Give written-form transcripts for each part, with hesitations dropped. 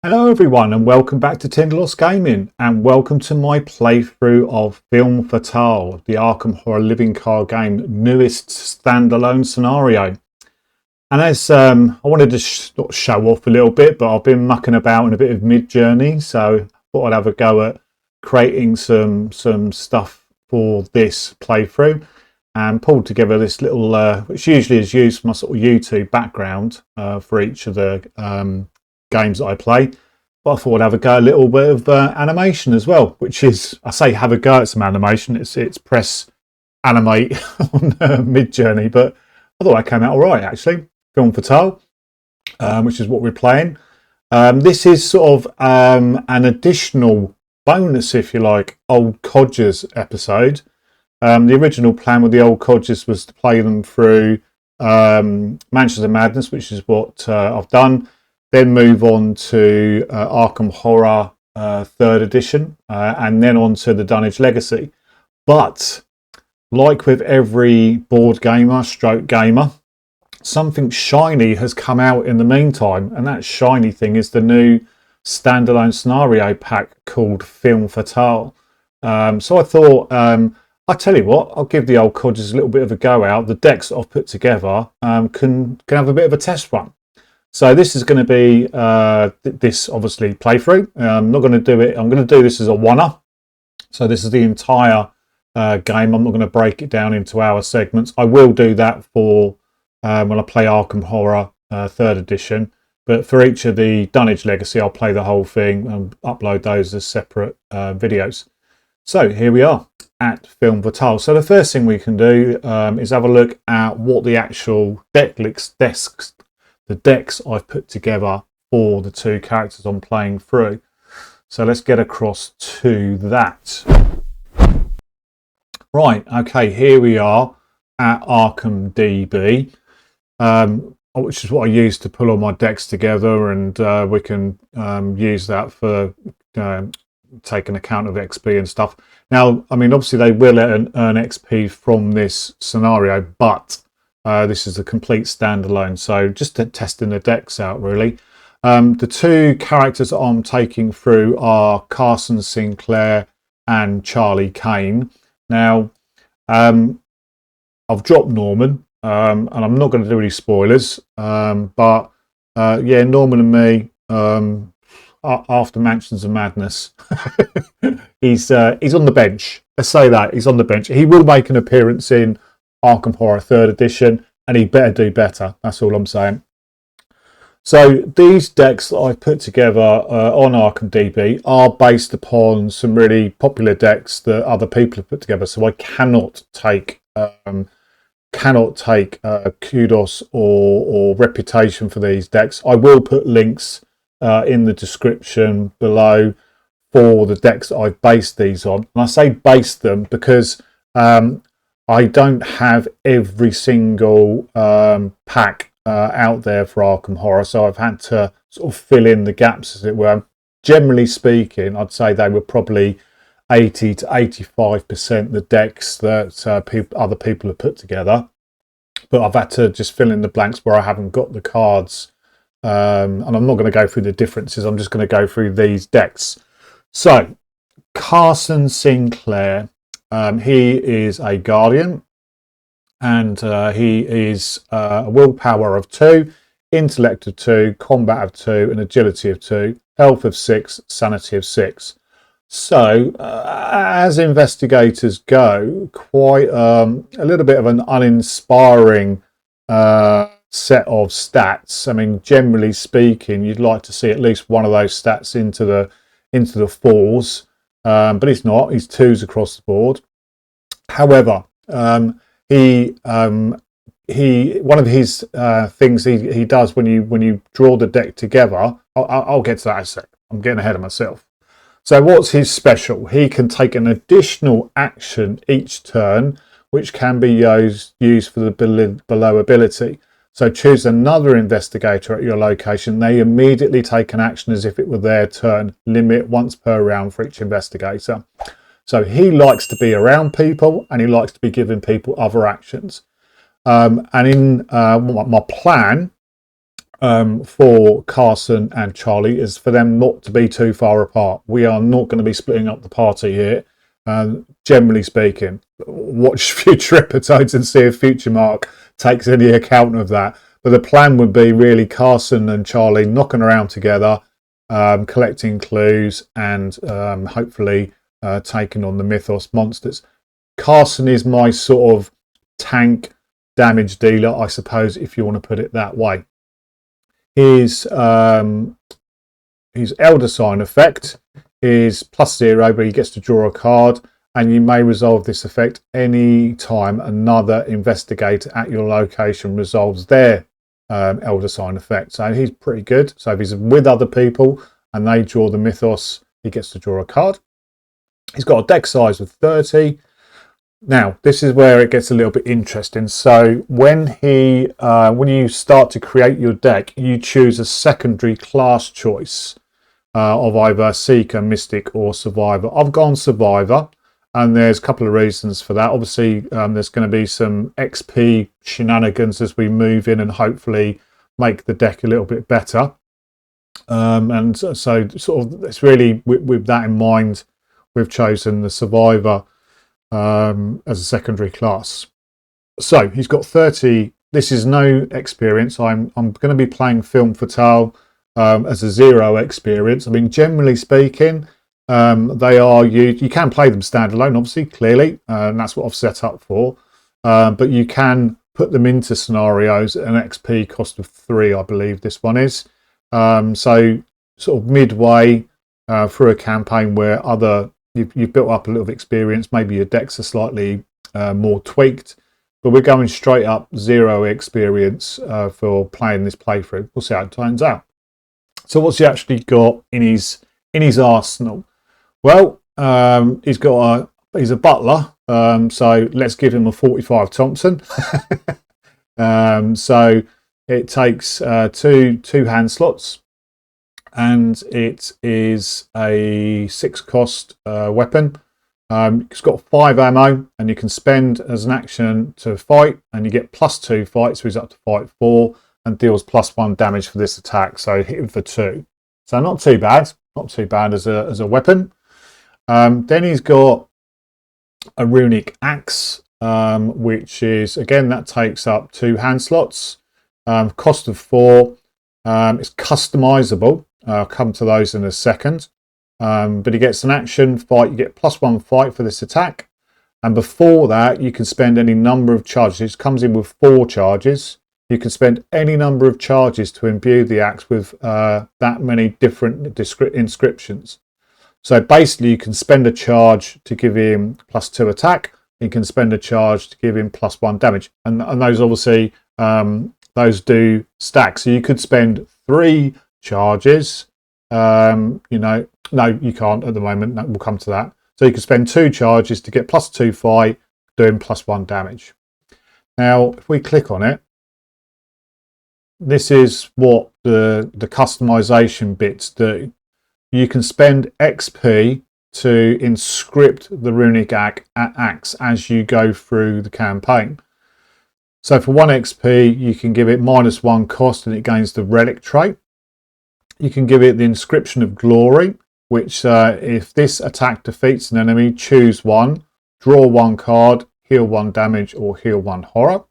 Hello everyone and welcome back to Tinseltown Gaming, and welcome to my playthrough of Film Fatale, the Arkham Horror living card game newest standalone scenario. And as I wanted to show off a little bit, but I've been mucking about in a bit of Mid-Journey, so I thought I'd have a go at creating some stuff for this playthrough and pulled together this little, which usually is used for my sort of YouTube background for each of the games that I play. But I thought I'd have a go a little bit of animation as well, which is, I say have a go at some animation, it's press animate on Mid-Journey, but I thought that came out all right actually. Film Fatale, which is what we're playing. This is sort of an additional bonus, if you like, Old Codgers episode. The original plan with the Old Codgers was to play them through Mansions of Madness, which is what I've done. Then move on to Arkham Horror 3rd edition, and then on to the Dunnage Legacy. But like with every board gamer, stroke gamer, something shiny has come out in the meantime, and that shiny thing is the new standalone scenario pack called Film Fatale. So I thought, I'll tell you what, I'll give the Old Codgers a little bit of a go out. The decks that I've put together can have a bit of a test run. So this is going to be this obviously playthrough. I'm not going to do it. I'm going to do this as a one-up. So this is the entire game. I'm not going to break it down into hour segments. I will do that for when I play Arkham Horror 3rd edition. But for each of the Dunnage Legacy, I'll play the whole thing and upload those as separate videos. So here we are at Film Fatale. So the first thing we can do is have a look at what the actual the decks I've put together for the two characters I'm playing through. So let's get across to that. Right, okay, here we are at Arkham DB, which is what I use to pull all my decks together, and we can use that for taking account of XP and stuff. Now, I mean, obviously they will earn XP from this scenario, but this is a complete standalone, so just testing the decks out really. The two characters that I'm taking through are Carson Sinclair and Kane. Now, I've dropped Norman, and I'm not going to do any spoilers, but yeah, Norman and me, after Mansions of Madness, he's on the bench. Let's say that, he's on the bench. He will make an appearance in Arkham Horror 3rd edition, and he better do better. That's all I'm saying. So these decks that I've put together on Arkham DB are based upon some really popular decks that other people have put together. So I cannot take kudos or reputation for these decks. I will put links in the description below for the decks that I've based these on. And I say based them because I don't have every single pack out there for Arkham Horror, so I've had to sort of fill in the gaps, as it were. Generally speaking, I'd say they were probably 80 to 85% the decks that other people have put together. But I've had to just fill in the blanks where I haven't got the cards. And I'm not going to go through the differences. I'm just going to go through these decks. So, Carson Sinclair. He is a Guardian, and he is a willpower of 2, intellect of 2, combat of 2, and agility of 2, health of 6, sanity of 6. So, as investigators go, quite a little bit of an uninspiring set of stats. I mean, generally speaking, you'd like to see at least one of those stats into the 4s. But he's not. He's 2s across the board. However, he one of his things he does when you draw the deck together. I'll get to that in a sec. I'm getting ahead of myself. So what's his special? He can take an additional action each turn, which can be used for the below ability. So choose another investigator at your location. They immediately take an action as if it were their turn. Limit once per round for each investigator. So he likes to be around people, and he likes to be giving people other actions. And in my plan, for Carson and Charlie is for them not to be too far apart. We are not going to be splitting up the party here. Generally speaking, watch future episodes and see if Future Mark takes any account of that. But the plan would be really Carson and Charlie knocking around together, collecting clues, and hopefully taking on the Mythos monsters. Carson is my sort of tank damage dealer, I suppose, if you want to put it that way. His elder sign effect is +0, but he gets to draw a card, and you may resolve this effect any time another investigator at your location resolves their elder sign effect. So he's pretty good. So if he's with other people and they draw the Mythos, he gets to draw a card. He's got a deck size of 30. Now, this is where it gets a little bit interesting. So when you start to create your deck, you choose a secondary class choice of either Seeker, Mystic, or Survivor. I've gone Survivor, and there's a couple of reasons for that. Obviously, there's going to be some XP shenanigans as we move in and hopefully make the deck a little bit better. And so sort of it's really with that in mind, we've chosen the Survivor as a secondary class. So he's got 30. This is no experience. I'm going to be playing Film Fatale as a 0 experience. I mean, generally speaking, they are you can play them standalone, obviously, clearly, and that's what I've set up for. But you can put them into scenarios at an XP cost of 3, I believe this one is. So sort of midway through a campaign where you've built up a little experience, maybe your decks are slightly more tweaked, but we're going straight up 0 experience for playing this playthrough. We'll see how it turns out. So what's he actually got in his arsenal? Well, he's a butler, so let's give him a 45 Thompson. So it takes two hand slots, and it is a 6 cost weapon. It's got 5 ammo, and you can spend as an action to fight, and you get +2 fight, so he's up to fight 4, and deals +1 damage for this attack. So hit him for 2. So not too bad as a weapon. Then he's got a runic axe, which is, again, that takes up 2 hand slots, cost of 4. It's customizable. I'll come to those in a second. But he gets an action fight. You get +1 fight for this attack, and before that you can spend any number of charges. It comes in with 4 charges. You can spend any number of charges to imbue the axe with that many different inscriptions. So basically you can spend a charge to give him +2 attack. You can spend a charge to give him +1 damage, and those obviously those do stack. So you could spend 3 charges. No, you can't at the moment. We'll come to that. So you can spend 2 charges to get +2 fight, doing +1 damage. Now, if we click on it, this is what the customization bits do. You can spend XP to inscript the runic axe as you go through the campaign. So for 1 XP, you can give it -1 cost, and it gains the relic trait. You can give it the inscription of glory, which if this attack defeats an enemy, choose 1, draw 1 card, heal 1 damage, or heal 1 horror.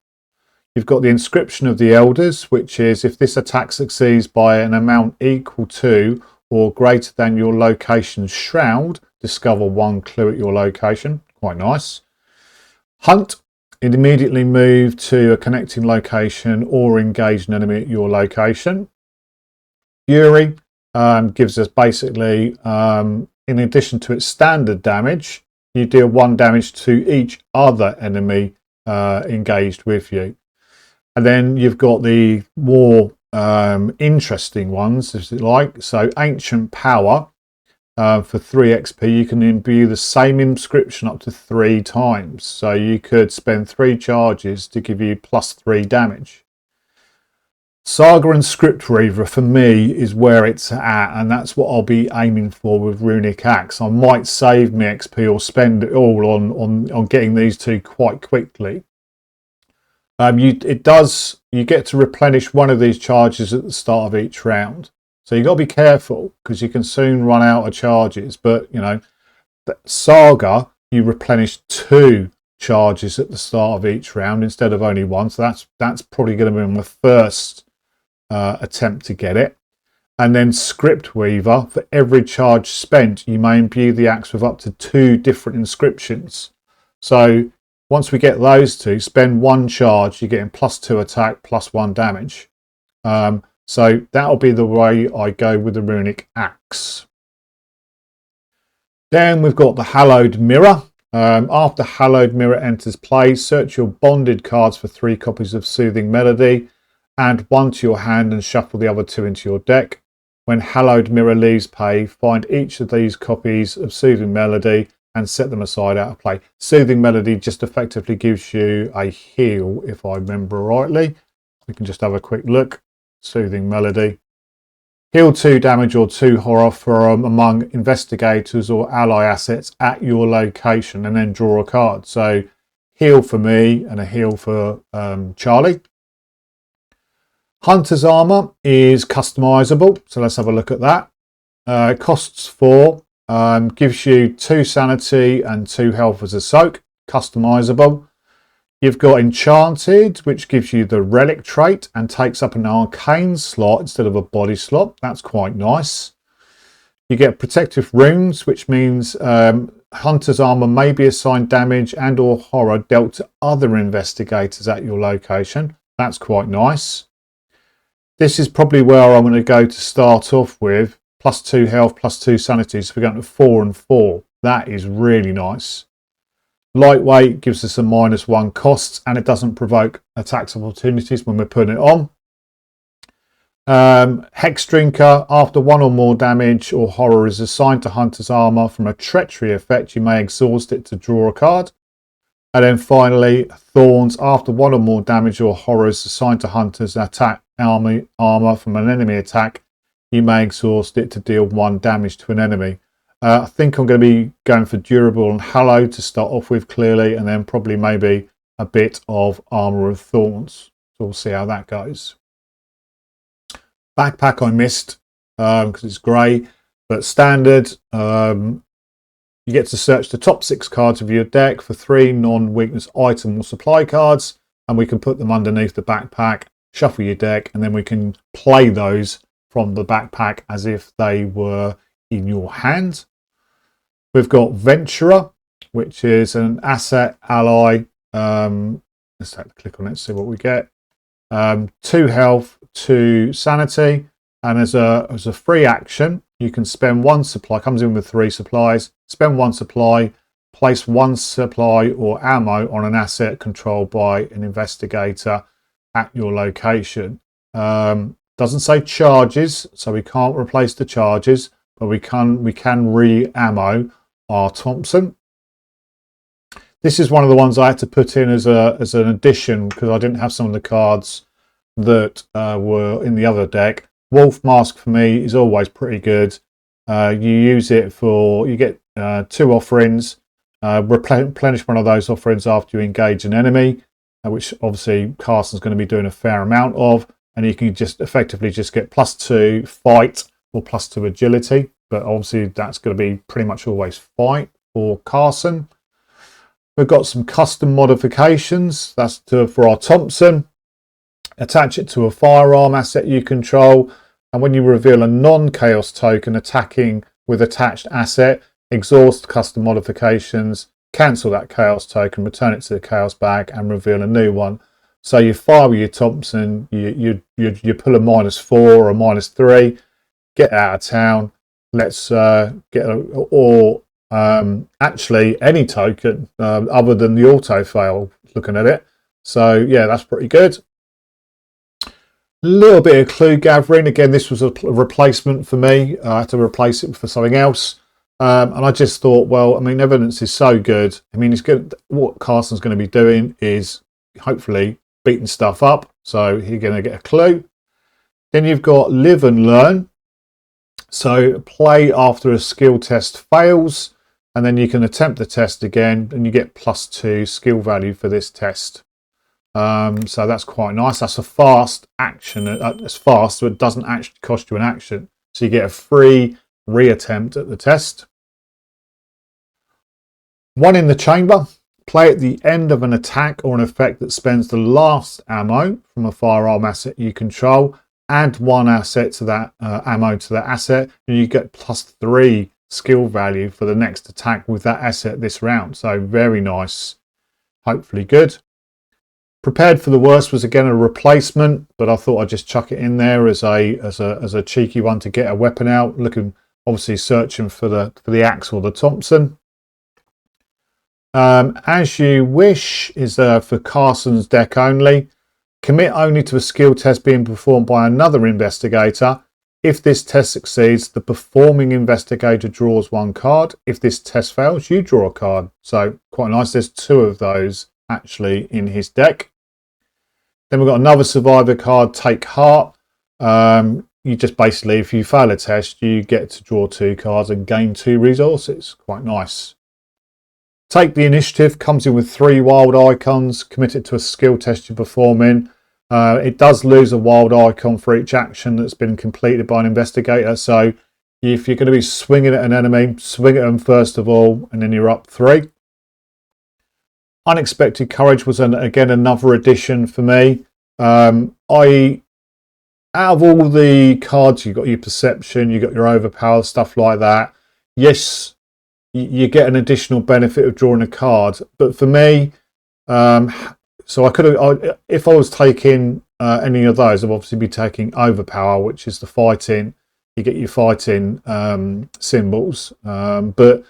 You've got the inscription of the elders, which is if this attack succeeds by an amount equal to or greater than your location's shroud, discover 1 clue at your location. Quite nice. Hunt, it immediately move to a connecting location or engage an enemy at your location. Fury gives us basically, in addition to its standard damage, you deal 1 damage to each other enemy engaged with you. And then you've got the more interesting ones, if you like. So Ancient Power, for 3 XP, you can imbue the same inscription up to 3 times. So you could spend 3 charges to give you +3 damage. Saga and Script Reaver for me is where it's at, and that's what I'll be aiming for with Runic Axe. I might save me XP or spend it all on getting these 2 quite quickly. You get to replenish one of these charges at the start of each round. So you've got to be careful because you can soon run out of charges. But, you know, Saga, you replenish 2 charges at the start of each round instead of only 1. So that's probably going to be my first attempt to get it. And then Script Weaver, for every charge spent, you may imbue the axe with up to 2 different inscriptions. So once we get those 2, spend 1 charge, you're getting +2 attack, +1 damage. So that'll be the way I go with the runic axe. Then we've got the Hallowed Mirror. After Hallowed Mirror enters play, search your bonded cards for 3 copies of Soothing Melody, add 1 to your hand and shuffle the other 2 into your deck. When Hallowed Mirror leaves play, find each of these copies of Soothing Melody and set them aside out of play. Soothing Melody just effectively gives you a heal, if I remember rightly. We can just have a quick look. Soothing Melody. Heal 2 damage or 2 horror from among investigators or ally assets at your location and then draw a card. So heal for me and a heal for Charlie. Hunter's Armour is customizable, so let's have a look at that. It costs 4, gives you 2 sanity and 2 health as a soak, customizable. You've got Enchanted, which gives you the relic trait and takes up an arcane slot instead of a body slot. That's quite nice. You get Protective Runes, which means Hunter's Armour may be assigned damage and or horror dealt to other investigators at your location. That's quite nice. This is probably where I'm going to go to start off with. +2 health, +2 sanity. So we're going to 4 and 4. That is really nice. Lightweight gives us a -1 costs and it doesn't provoke attacks of opportunities when we're putting it on. Hex Drinker, after 1 or more damage or horror is assigned to Hunter's Armour from a treachery effect, you may exhaust it to draw a card. And then finally, Thorns, after 1 or more damage or horror is assigned to Hunter's attack armor from an enemy attack, you may exhaust it to deal 1 damage to an enemy. I think I'm going to be going for Durable and Hallowed to start off with, clearly, and then probably maybe a bit of Armour of Thorns. So we'll see how that goes. Backpack I missed because it's grey, but standard. You get to search the top 6 cards of your deck for 3 non-weakness item or supply cards, and we can put them underneath the backpack, shuffle your deck, and then we can play those from the backpack as if they were in your hand. We've got Venturer, which is an asset ally. Let's take a click on it, see what we get. 2 health, 2 sanity, and as a free action, you can spend 1 supply. Comes in with 3 supplies. Spend 1 supply, place 1 supply or ammo on an asset controlled by an investigator at your location. Doesn't say charges, so we can't replace the charges, but we can re-ammo our Thompson. This is one of the ones I had to put in as an addition because I didn't have some of the cards that were in the other deck. Wolf Mask for me is always pretty good. You use it for, you get 2 offerings, replenish one of those offerings after you engage an enemy, which obviously Carson's going to be doing a fair amount of, and you can just effectively just get +2 fight or +2 agility, but obviously that's going to be pretty much always fight for Carson. We've got some custom modifications. That's for our Thompson. Attach it to a firearm asset you control, and when you reveal a non-chaos token attacking with attached asset, exhaust custom modifications, cancel that chaos token, return it to the chaos bag, and reveal a new one. So you fire with your Thompson, you pull a -4 or a -3, get out of town. Let's get actually any token other than the auto fail. Looking at it, so yeah, that's pretty good. A little bit of clue gathering. Again, this was a replacement for me. I had to replace it for something else. And I just thought, well, I mean, evidence is so good. I mean, it's good. What Carson's going to be doing is hopefully beating stuff up. So you're going to get a clue. Then you've got Live and Learn. So play after a skill test fails, and then you can attempt the test again, and you get +2 skill value for this test. So that's quite nice. That's a fast action. It's fast, so it doesn't actually cost you an action. So you get a free reattempt at the test. One in the chamber. Play at the end of an attack or an effect that spends the last ammo from a firearm asset you control. Add one asset to that ammo to that asset, and you get +3 skill value for the next attack with that asset this round. So very nice. Hopefully good. Prepared for the Worst was again a replacement, but I thought I'd just chuck it in there as a cheeky one to get a weapon out. Looking, obviously searching for the axe or the Thompson. As You Wish is for Carson's deck only. Commit only to a skill test being performed by another investigator. If this test succeeds, the performing investigator draws one card. If this test fails, you draw a card. So quite nice. There's 2 of those actually in his deck. Then we've got another survivor card, Take Heart. You just basically, if you fail a test, you get to draw 2 cards and gain 2 resources. Quite nice. Take the Initiative comes in with 3 wild icons. Commit it to a skill test you're performing. It does lose a wild icon for each action that's been completed by an investigator. So if you're going to be swinging at an enemy, swing at them first of all, and then you're up 3. Unexpected Courage was again another addition for me. Out of all the cards, you've got your Perception, you've got your Overpower, stuff like that. Yes, you get an additional benefit of drawing a card, but for me, so I could have, if I was taking any of those, I'd obviously be taking Overpower, which is the fighting. You get your fighting symbols, but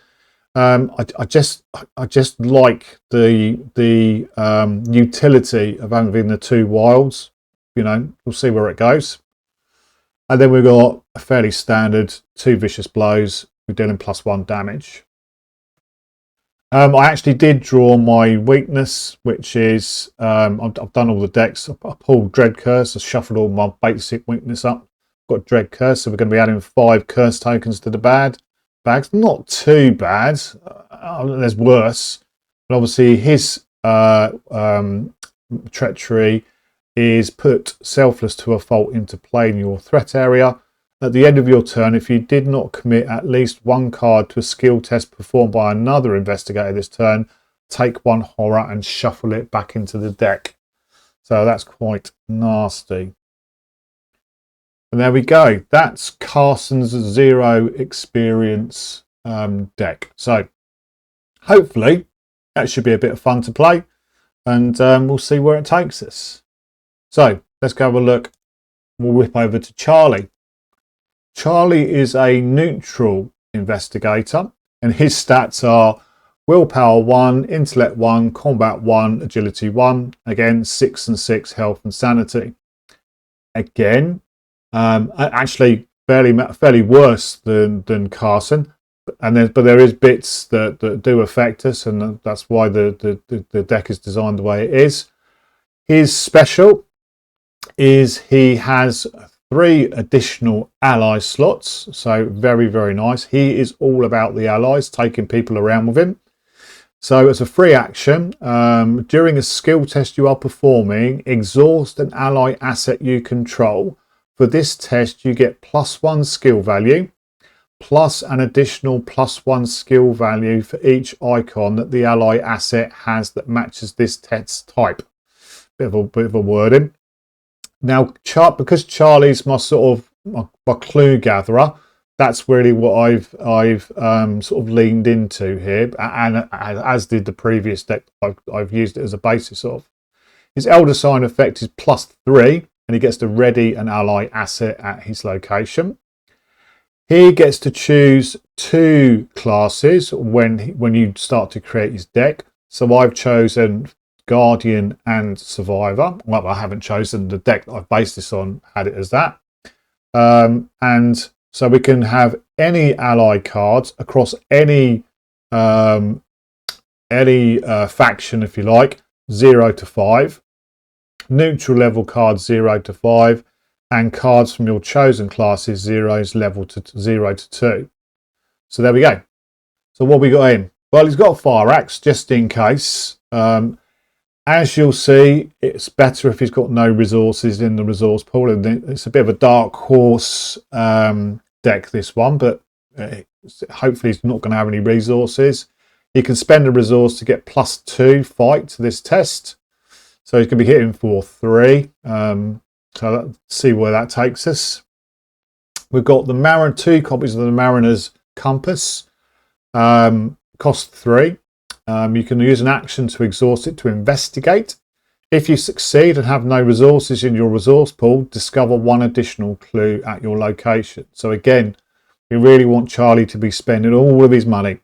I just like the utility of having the 2 wilds. You know, we'll see where it goes. And then we've got a fairly standard 2 Vicious Blows. We're dealing +1 damage. I actually did draw my weakness, which is I've done all the decks. I pulled Dread Curse. I shuffled all my basic weakness up. Got Dread Curse, so we're going to be adding 5 curse tokens to the bags. Not too bad. There's worse, but obviously his treachery is put Selfless to a Fault into play in your threat area. At the end of your turn, if you did not commit at least 1 card to a skill test performed by another investigator this turn, take 1 horror and shuffle it back into the deck. So that's quite nasty. And there we go. That's Carson's 0 experience deck. So hopefully that should be a bit of fun to play, and we'll see where it takes us. So let's go have a look. We'll whip over to Charlie. Charlie is a neutral investigator, and his stats are Willpower 1, Intellect 1, Combat 1, Agility 1. Again, 6 and 6 health and sanity. Again, actually fairly worse than Carson, but there is bits that do affect us, and that's why the deck is designed the way it is. His special is he has 3 additional ally slots, so very, very nice. He is all about the allies, taking people around with him. So as a free action, during a skill test you are performing, exhaust an ally asset you control. For this test, you get +1 skill value, plus an additional +1 skill value for each icon that the ally asset has that matches this test type. Bit of a wording. Now, because Charlie's my sort of my clue gatherer, that's really what I've sort of leaned into here, and as did the previous deck I've used it as a basis of. His Elder Sign effect is +3. And he gets to ready an ally asset at his location. He gets to choose 2 classes when you start to create his deck. So I've chosen Guardian and Survivor. Well, I haven't chosen the deck that I've based this on, had it as that. And so we can have any ally cards across any faction, if you like, 0 to 5. Neutral level cards 0 to 5, and cards from your chosen classes 0 to 2. So there we go. So what we got in? Well, he's got a fire axe just in case. As you'll see, it's better if he's got no resources in the resource pool. And it's a bit of a dark horse deck, this one, but hopefully he's not going to have any resources. He can spend a resource to get +2 fight to this test. So he's going to be hitting for 3. So let's see where that takes us. We've got the 2 copies of the Mariner's Compass. Cost 3. You can use an action to exhaust it to investigate. If you succeed and have no resources in your resource pool, discover 1 additional clue at your location. So again, we really want Charlie to be spending all of his money.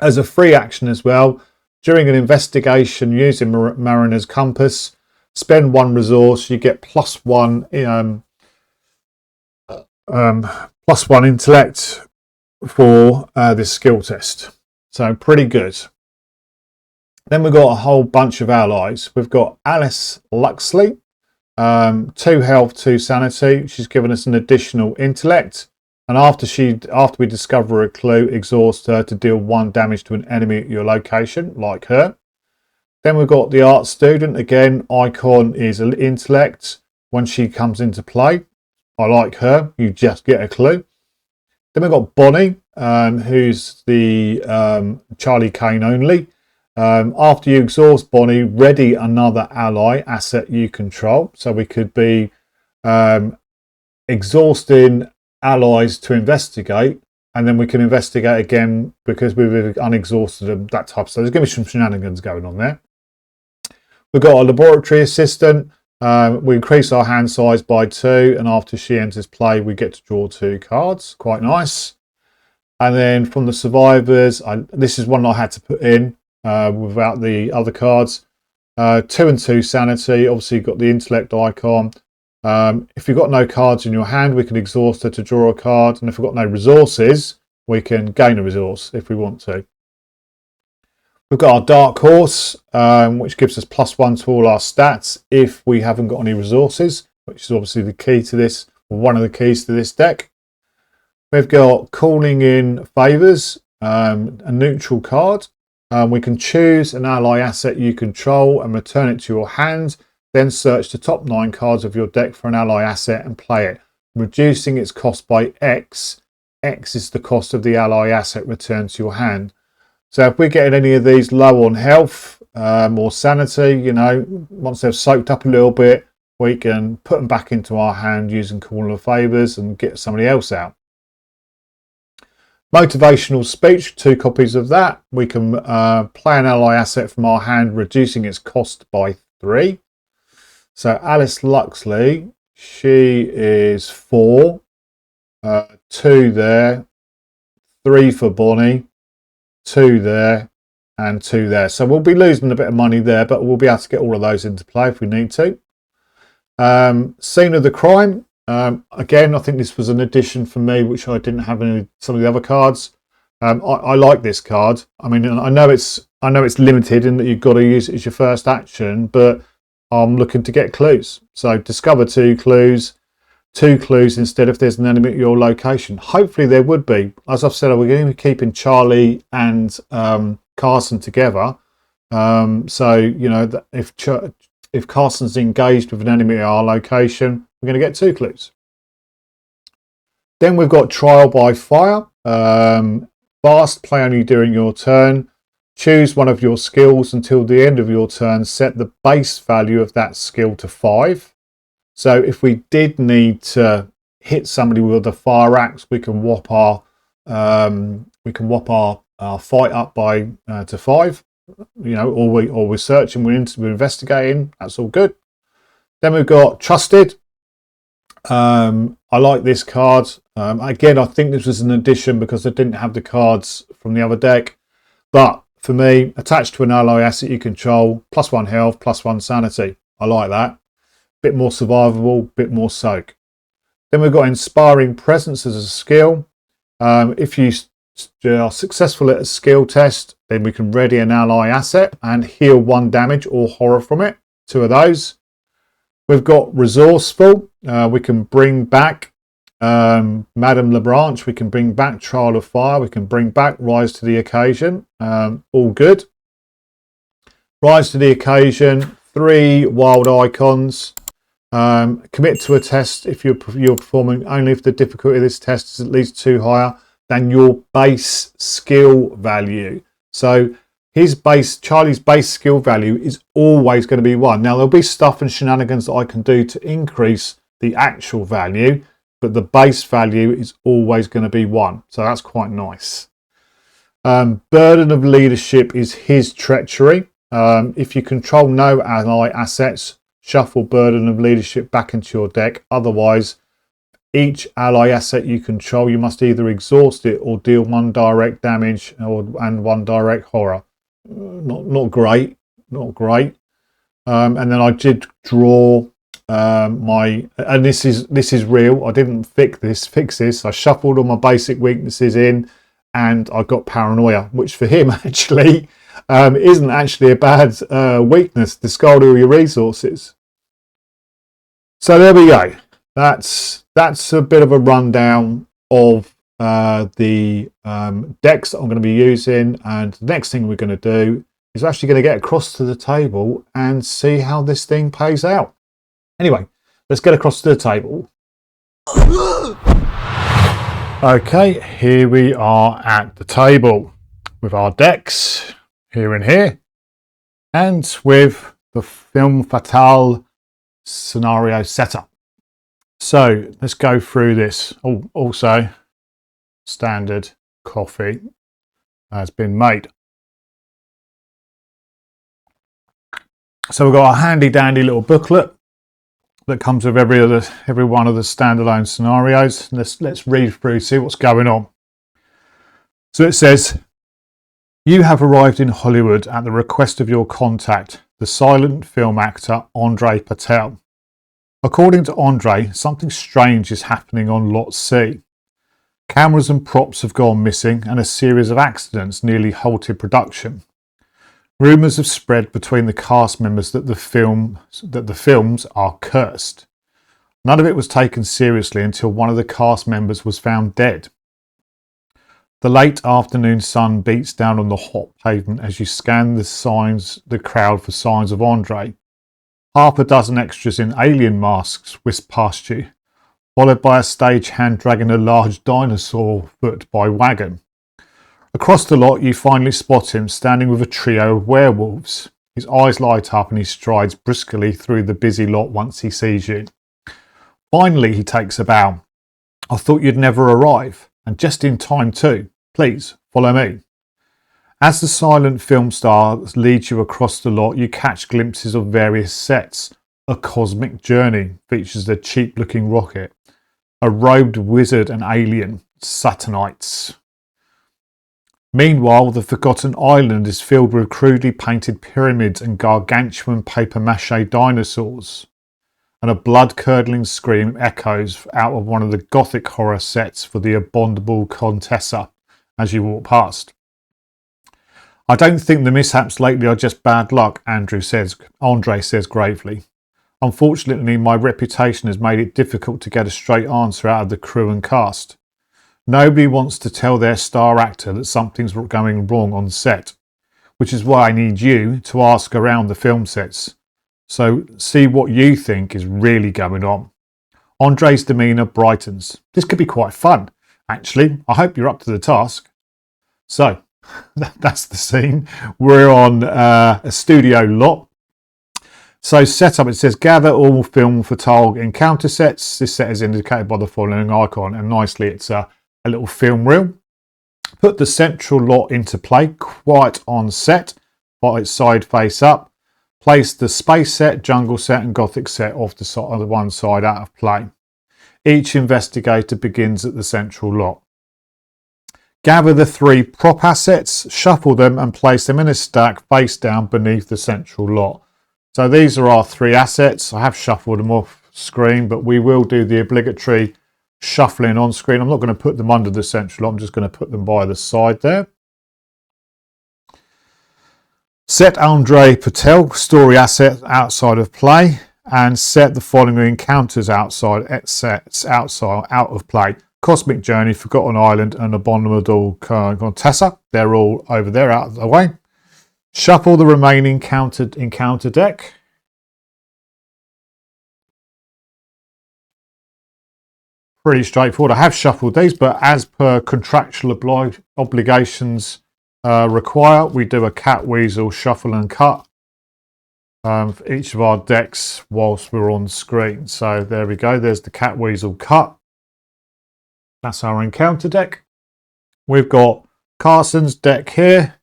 As a free action as well, during an investigation using Mariner's Compass, spend 1 resource, you get +1 +1 intellect for this skill test. So pretty good. Then we've got a whole bunch of allies. We've got Alice Luxley, 2 health, 2 sanity. She's given us an additional intellect. And after we discover a clue, exhaust her to deal 1 damage to an enemy at your location, like her. Then we've got the art student. Again, icon is an intellect. When she comes into play, I like her. You just get a clue. Then we've got Bonnie, who's the Charlie Kane only. After you exhaust Bonnie, ready another ally asset you control. So we could be exhausting allies to investigate, and then we can investigate again because we've unexhausted them, that type. So there's going to be some shenanigans going on there. We've got a laboratory assistant. We increase our hand size by 2, and after she enters play, we get to draw 2 cards. Quite nice. And then from the survivors, this is one I had to put in without the other cards. 2 and 2 sanity. Obviously, you've got the intellect icon. If you've got no cards in your hand, we can exhaust her to draw a card. And if we've got no resources, we can gain a resource if we want to. We've got our dark horse, which gives us +1 to all our stats if we haven't got any resources, which is obviously the key to this, or one of the keys to this deck. We've got calling in favours, a neutral card. We can choose an ally asset you control and return it to your hand. Then search the top 9 cards of your deck for an ally asset and play it, reducing its cost by X. X is the cost of the ally asset returned to your hand. So if we're getting any of these low on health or sanity, you know, once they've soaked up a little bit, we can put them back into our hand using Call of Favours and get somebody else out. Motivational speech, 2 copies of that. We can play an ally asset from our hand, reducing its cost by 3. So Alice Luxley, she is 4, 2 there, 3 for Bonnie, 2 there, and 2 there. So we'll be losing a bit of money there, but we'll be able to get all of those into play if we need to. Scene of the crime. Again, I think this was an addition for me, which I didn't have in some of the other cards. I like this card. I mean, I know it's limited in that you've got to use it as your first action, but I'm looking to get clues. So discover 2 clues. 2 clues instead if there's an enemy at your location. Hopefully there would be. As I've said, we're going to be keeping Charlie and Carson together. So, you know, if Carson's engaged with an enemy at our location, we're going to get 2 clues. Then we've got Trial by Fire. Fast, play only during your turn. Choose one of your skills until the end of your turn. Set the base value of that skill to 5. So if we did need to hit somebody with a fire axe, we can whop our fight up by to 5. You know, or we're searching, we're investigating. That's all good. Then we've got Trusted. I like this card. Again, I think this was an addition because I didn't have the cards from the other deck. But for me, attached to an ally asset you control, +1 health, +1 sanity. I like that. Bit more survivable, bit more soak. Then we've got Inspiring Presence as a skill. If you are successful at a skill test, then we can ready an ally asset and heal 1 damage or horror from it. 2 of those. We've got Resourceful. We can bring back Madame Lebranche. We can bring back Trial of Fire. We can bring back Rise to the Occasion. All good. Rise to the occasion. 3 wild icons. Commit to a test if you're performing only if the difficulty of this test is at least 2 higher than your base skill value. So Charlie's base skill value is always going to be 1. Now there'll be stuff and shenanigans that I can do to increase the actual value, but the base value is always going to be 1. So that's quite nice. Burden of leadership is his treachery. If you control no ally assets, shuffle burden of leadership back into your deck. Otherwise, each ally asset you control, you must either exhaust it or deal 1 direct damage and 1 direct horror. Not great. And then I did draw and this is real. I didn't fix this. I shuffled all my basic weaknesses in, and I got paranoia, which for him actually isn't actually a bad weakness. Discard all your resources. So there we go. That's a bit of a rundown of the decks that I'm going to be using, and the next thing we're going to do is actually going to get across to the table and see how this thing plays out. Anyway, let's get across to the table. Okay, here we are at the table with our decks here and here, and with the Film Fatale scenario setup. So let's go through this. Oh, also, standard coffee has been made. So we've got a handy dandy little booklet that comes with every one of the standalone scenarios. Let's read through, see what's going on. So it says, you have arrived in Hollywood at the request of your contact, the silent film actor Andre Patel. According to Andre, something strange is happening on Lot C. Cameras and props have gone missing, and a series of accidents nearly halted production. Rumours have spread between the cast members that the films are cursed. None of it was taken seriously until one of the cast members was found dead. The late afternoon sun beats down on the hot pavement as you scan the crowd for signs of Andre. Half a dozen extras in alien masks whisk past you, followed by a stagehand dragging a large dinosaur foot by wagon. Across the lot, you finally spot him standing with a trio of werewolves. His eyes light up and he strides briskly through the busy lot once he sees you. Finally, he takes a bow. I thought you'd never arrive, and just in time too. Please, follow me. As the silent film star leads you across the lot, you catch glimpses of various sets. A cosmic journey features a cheap-looking rocket, a robed wizard and alien, Saturnites. Meanwhile, the Forgotten Island is filled with crudely painted pyramids and gargantuan papier-mâché dinosaurs, and a blood-curdling scream echoes out of one of the gothic horror sets for the abominable Contessa as you walk past. I don't think the mishaps lately are just bad luck, Andre says gravely. Unfortunately, my reputation has made it difficult to get a straight answer out of the crew and cast. Nobody wants to tell their star actor that something's going wrong on set, which is why I need you to ask around the film sets. So see what you think is really going on. Andre's demeanour brightens. This could be quite fun, actually. I hope you're up to the task. So, that's the scene. We're on a studio lot. So setup, it says gather all Film Fatale encounter sets. This set is indicated by the following icon, and nicely it's a little film reel. Put the central lot into play, quiet on set, by its side face up. Place the space set, jungle set and gothic set off the one side out of play. Each investigator begins at the central lot. Gather the 3 prop assets, shuffle them and place them in a stack face down beneath the central lot. So these are our 3 assets. I have shuffled them off screen, but we will do the obligatory shuffling on screen. I'm not going to put them under the central lot, I'm just going to put them by the side there. Set Andre Patel, story asset outside of play, and set the following encounters out of play. Cosmic Journey, Forgotten Island and Abominable Contessa. They're all over there out of the way. Shuffle the remaining encounter deck. Pretty straightforward. I have shuffled these, but as per contractual obligations require, we do a cat weasel shuffle and cut for each of our decks whilst we're on screen. So there we go. There's the cat weasel cut. That's our encounter deck. We've got Carson's deck here.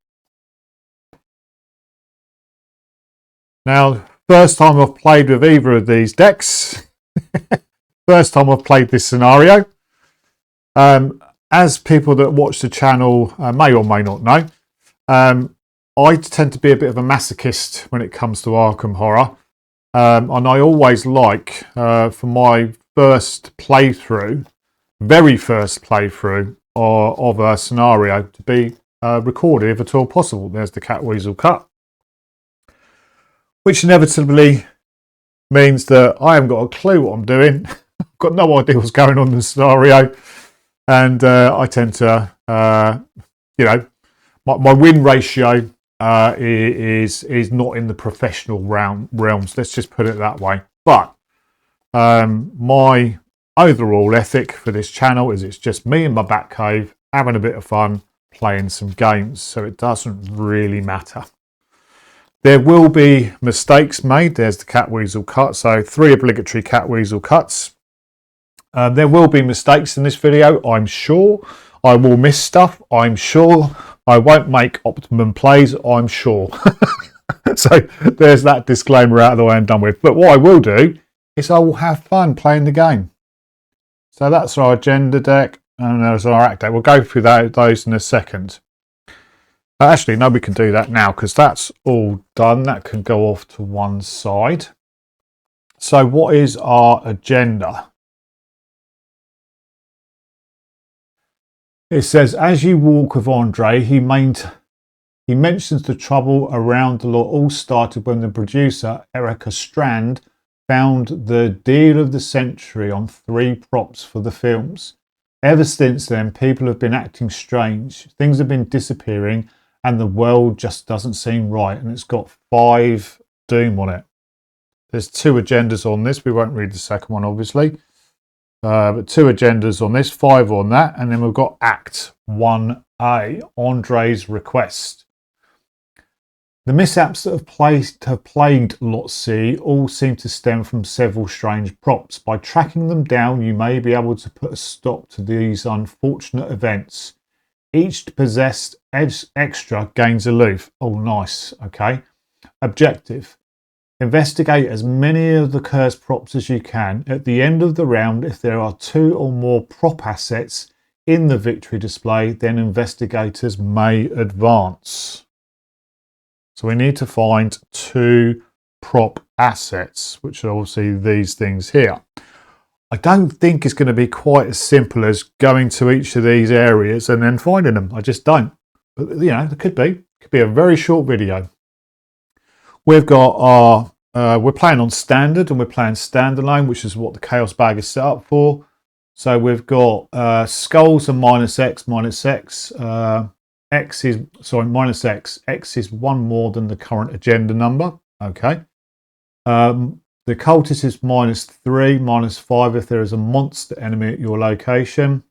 Now, first time I've played with either of these decks. First time I've played this scenario. As people that watch the channel may or may not know, I tend to be a bit of a masochist when it comes to Arkham Horror. And I always like, for my first playthrough, very first playthrough of a scenario, to be recorded if at all possible. There's the cat weasel cut, which inevitably means that I haven't got a clue what I'm doing. I've got no idea what's going on in the scenario, and I tend to, my win ratio is not in the professional realms. Let's just put it that way. But my overall ethic for this channel is it's just me in my back cave having a bit of fun playing some games, so it doesn't really matter. There will be mistakes made. There's the cat weasel cut, so 3 obligatory cat weasel cuts. There will be mistakes in this video, I'm sure. I will miss stuff, I'm sure. I won't make optimum plays, I'm sure. So there's that disclaimer out of the way and done with. But what I will do is I will have fun playing the game. So that's our agenda deck, and there's our act deck. We'll go through those in a second. Actually, no, we can do that now because that's all done. That can go off to one side. So what is our agenda? It says, as you walk with Andre, he mentions the trouble around the lot all started when the producer, Erica Strand, found the deal of the century on 3 props for the films. Ever since then, people have been acting strange. Things have been disappearing and the world just doesn't seem right. And it's got 5 doom on it. There's 2 agendas on this. We won't read the second one, obviously. But 2 agendas on this, 5 on that. And then we've got Act 1A, Andre's request. The mishaps that have plagued Lot C all seem to stem from several strange props. By tracking them down, you may be able to put a stop to these unfortunate events. Each possessed extra gains aloof. Oh, nice. Okay. Objective. Investigate as many of the cursed props as you can. At the end of the round, if there are 2 or more prop assets in the victory display, then investigators may advance. So we need to find 2 prop assets, which are obviously these things here. I don't think it's going to be quite as simple as going to each of these areas and then finding them. I just don't. But, you know, it could be. It could be a very short video. We've got our, we're playing on standard and we're playing standalone, which is what the chaos bag is set up for. So we've got skulls and -X, -X. X is, sorry, -X. X is 1 more than the current agenda number. Okay. The cultist is -3, -5 if there is a monster enemy at your location.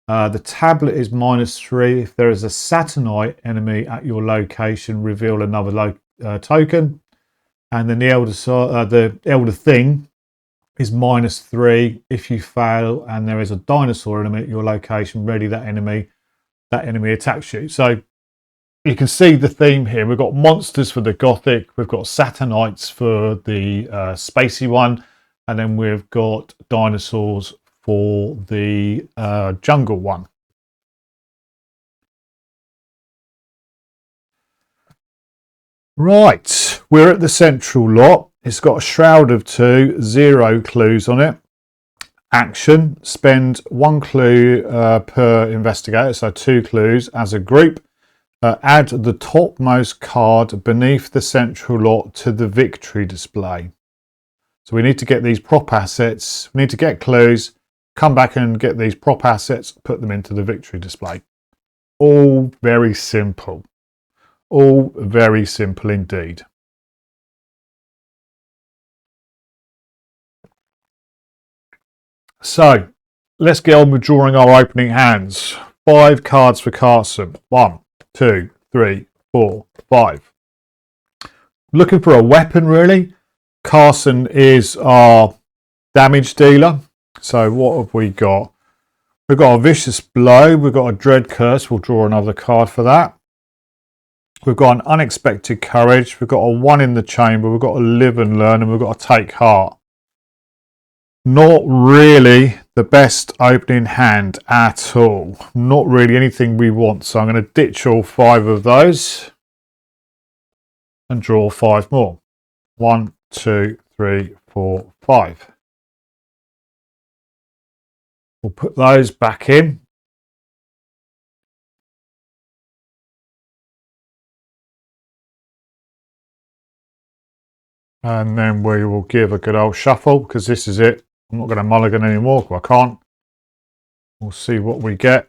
The tablet is -3 if there is a saturnite enemy at your location. Reveal another token. And then the elder thing is -3 if you fail and there is a dinosaur enemy at your location. Ready that enemy attacks you. So you can see the theme here. We've got monsters for the gothic, we've got saturnites for the spacey one, and then we've got dinosaurs for the jungle one. Right, we're at the central lot. It's got a shroud of 2, 0 clues on it. Action, spend 1 clue per investigator, so 2 clues as a group. Add the topmost card beneath the central lot to the victory display. So we need to get these prop assets, we need to get clues, come back and get these prop assets, put them into the victory display. All very simple. All very simple indeed. So let's get on with drawing our opening hands. 5 cards for Carson. 1, 2, 3, 4, 5. Looking for a weapon, really. Carson is our damage dealer. So what have we got? We've got a vicious blow. We've got a dread curse. We'll draw another card for that. We've got an unexpected courage. We've got a 1 in the chamber. We've got a live and learn, and we've got a take heart. Not really the best opening hand at all. Not really anything we want. So I'm going to ditch all 5 of those and draw 5 more. 1, 2, 3, 4, 5. We'll put those back in. And then we will give a good old shuffle, because this is it. I'm not going to mulligan anymore, because I can't. We'll see what we get.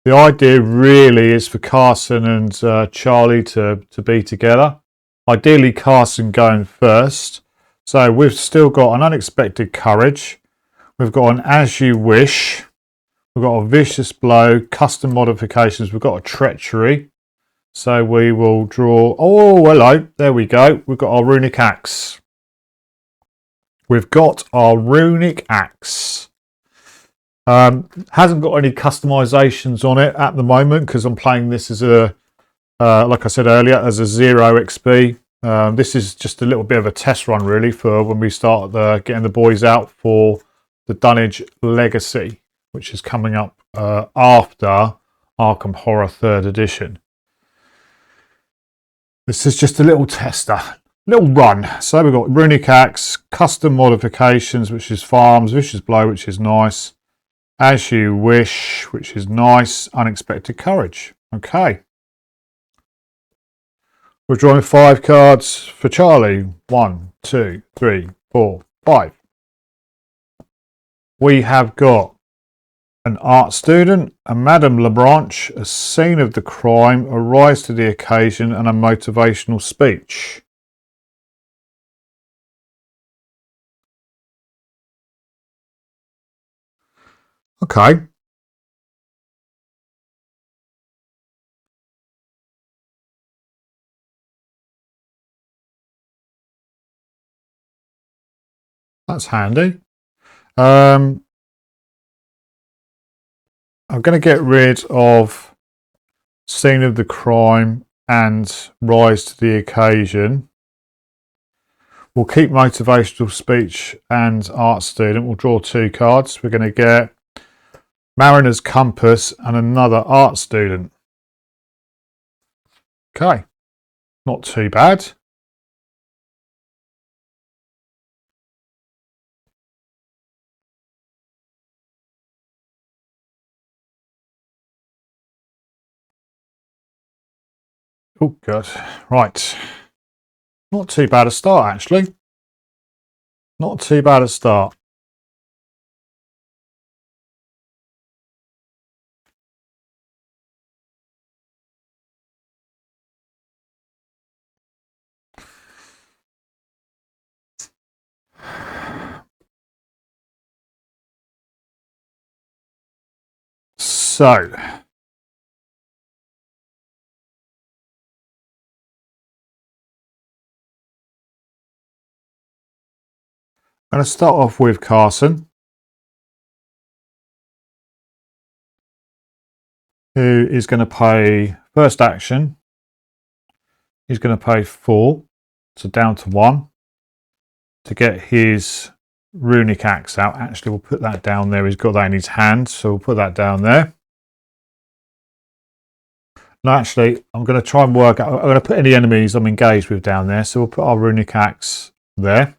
The idea really is for Carson and Charlie to be together. Ideally, Carson going first. So we've still got an unexpected courage. We've got an as you wish. We've got a vicious blow, custom modifications. We've got a treachery. So we will draw. Oh, hello. There we go. We've got our runic axe. We've got our runic axe. Hasn't got any customizations on it at the moment, because I'm playing this as a, like I said earlier, as a 0 XP. This is just a little bit of a test run, really, for when we start getting the boys out for the Dunnage Legacy, which is coming up after Arkham Horror 3rd edition. This is just a little tester, little run. So we've got runic axe, custom modifications, which is farms, vicious blow, which is nice. As you wish, which is nice. Unexpected courage. Okay. We're drawing 5 cards for Charlie. 1, 2, 3, 4, 5. We have got an art student, a Madame Lebranche, a scene of the crime, a rise to the occasion, and a motivational speech. Okay. That's handy. I'm going to get rid of scene of the crime and rise to the occasion. We'll keep motivational speech and art student. We'll draw 2 cards. We're going to get Mariner's Compass and another art student. Okay, not too bad. Oh, good. Right. Not too bad a start, actually. Not too bad a start. So, I'm going to start off with Carson, who is going to pay first action. He's going to pay 4, so down to 1, to get his runic axe out. Actually, we'll put that down there. He's got that in his hand, so we'll put that down there. No, actually, I'm going to try and work out. I'm going to put any enemies I'm engaged with down there, so we'll put our runic axe there.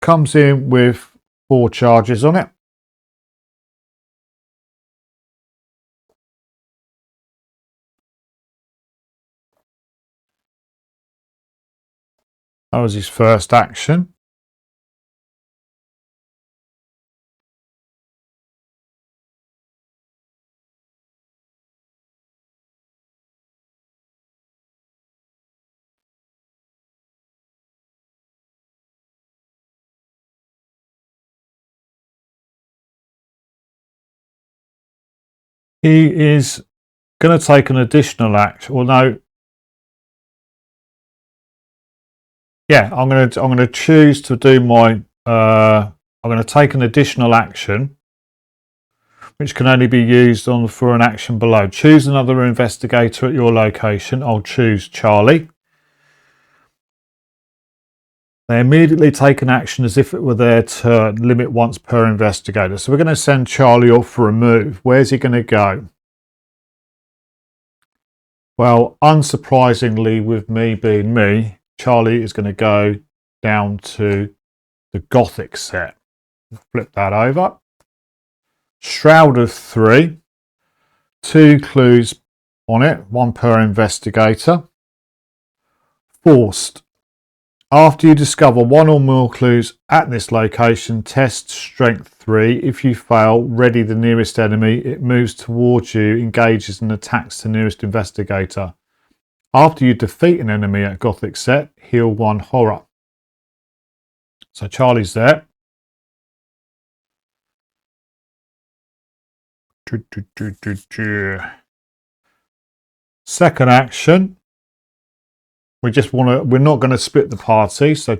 Comes in with 4 charges on it. That was his first action. He is going to take an additional action. Well, no. Yeah, I'm going to choose to do my. I'm going to take an additional action, which can only be used for an action below. Choose another investigator at your location. I'll choose Charlie. They immediately take an action as if it were their turn, limit once per investigator. So we're going to send Charlie off for a move. Where's he going to go? Well, unsurprisingly, with me being me, Charlie is going to go down to the Gothic set. Flip that over. Shroud of 3. 2 clues on it, 1 per investigator. Forced. After you discover 1 or more clues at this location, test strength 3. If you fail, ready the nearest enemy. It moves towards you, engages and attacks the nearest investigator. After you defeat an enemy at Gothic set, heal 1 horror. So Charlie's there. Second action. We're not going to split the party, so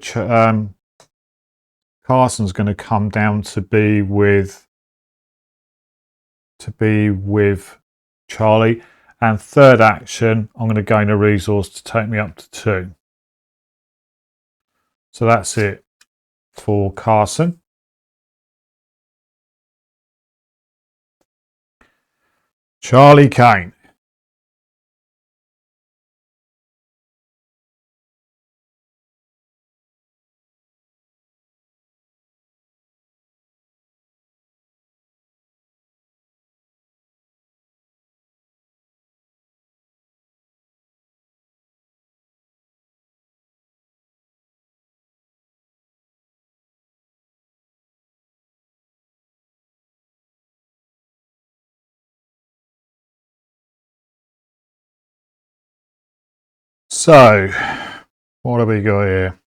Carson's going to come down to be with Charlie. And third action, I'm going to gain a resource to take me up to 2. So that's it for Carson. Charlie Kane. So, what have we got here?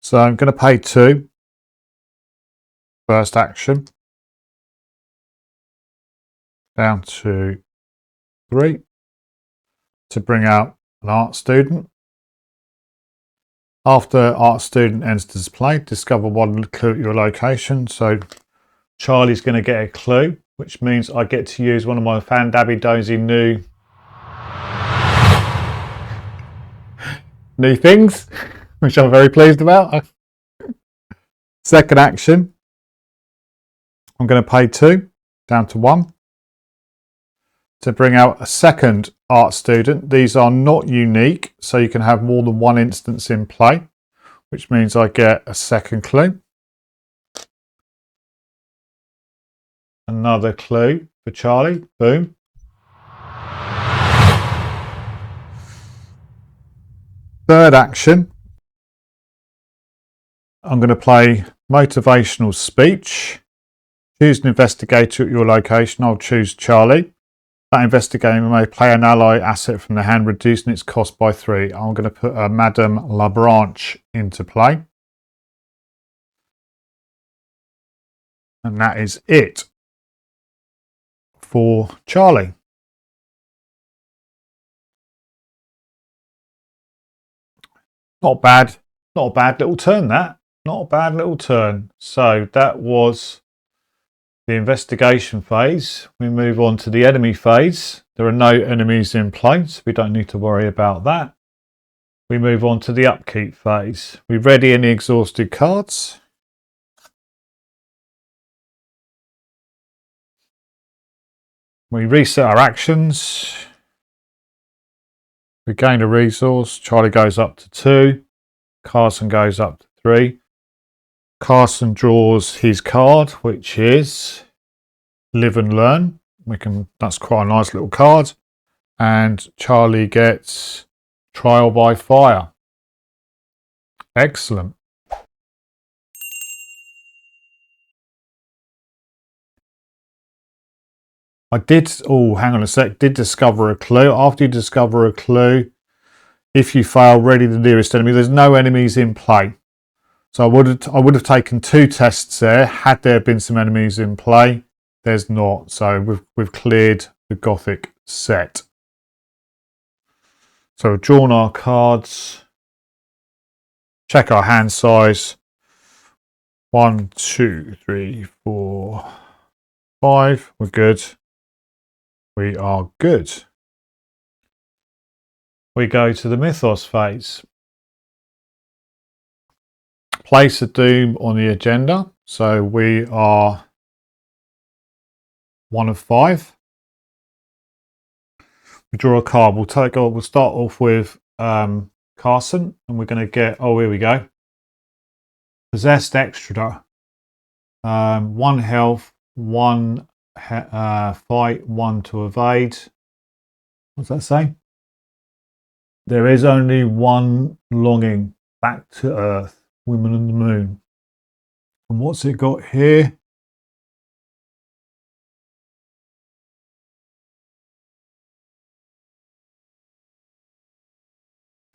So I'm going to pay 2. First action. Down to 3. To bring out an art student. After art student ends display, discover 1 clue at your location. So Charlie's going to get a clue, which means I get to use one of my fan-dabby-dozy new things, which I'm very pleased about. Second action, I'm going to pay 2, down to 1, to bring out a second art student. These are not unique, so you can have more than 1 instance in play, which means I get a second clue. Another clue for Charlie. Boom. Third action, I'm going to play motivational speech. Choose an investigator at your location. I'll choose Charlie. That investigator may play an ally asset from the hand, reducing its cost by 3. I'm going to put Madame Labranche into play. And that is it for Charlie. Not bad. Not a bad little turn, that. Not a bad little turn. So that was the investigation phase. We move on to the enemy phase. There are no enemies in play, so we don't need to worry about that. We move on to the upkeep phase. We ready any exhausted cards. We reset our actions. We gain a resource. Charlie goes up to 2. Carson goes up to 3. Carson draws his card, which is Live and Learn. That's quite a nice little card. And Charlie gets Trial by Fire. Excellent. Hang on a sec, did discover a clue. After you discover a clue, if you fail, ready the nearest enemy. There's no enemies in play. So I would have taken 2 tests there had there been some enemies in play. There's not, so we've cleared the Gothic set. So we've drawn our cards. Check our hand size. 1, 2, 3, 4, 5. We're good. We are good. We go to the Mythos phase. Place of Doom on the agenda. So we are 1 of 5. We draw a card. We'll start off with Carson, and we're going to get. Oh, here we go. Possessed extra. 1 health, 1 fight, 1 to evade. What's that say? There is only one longing, back to Earth, women on the moon. And what's it got here?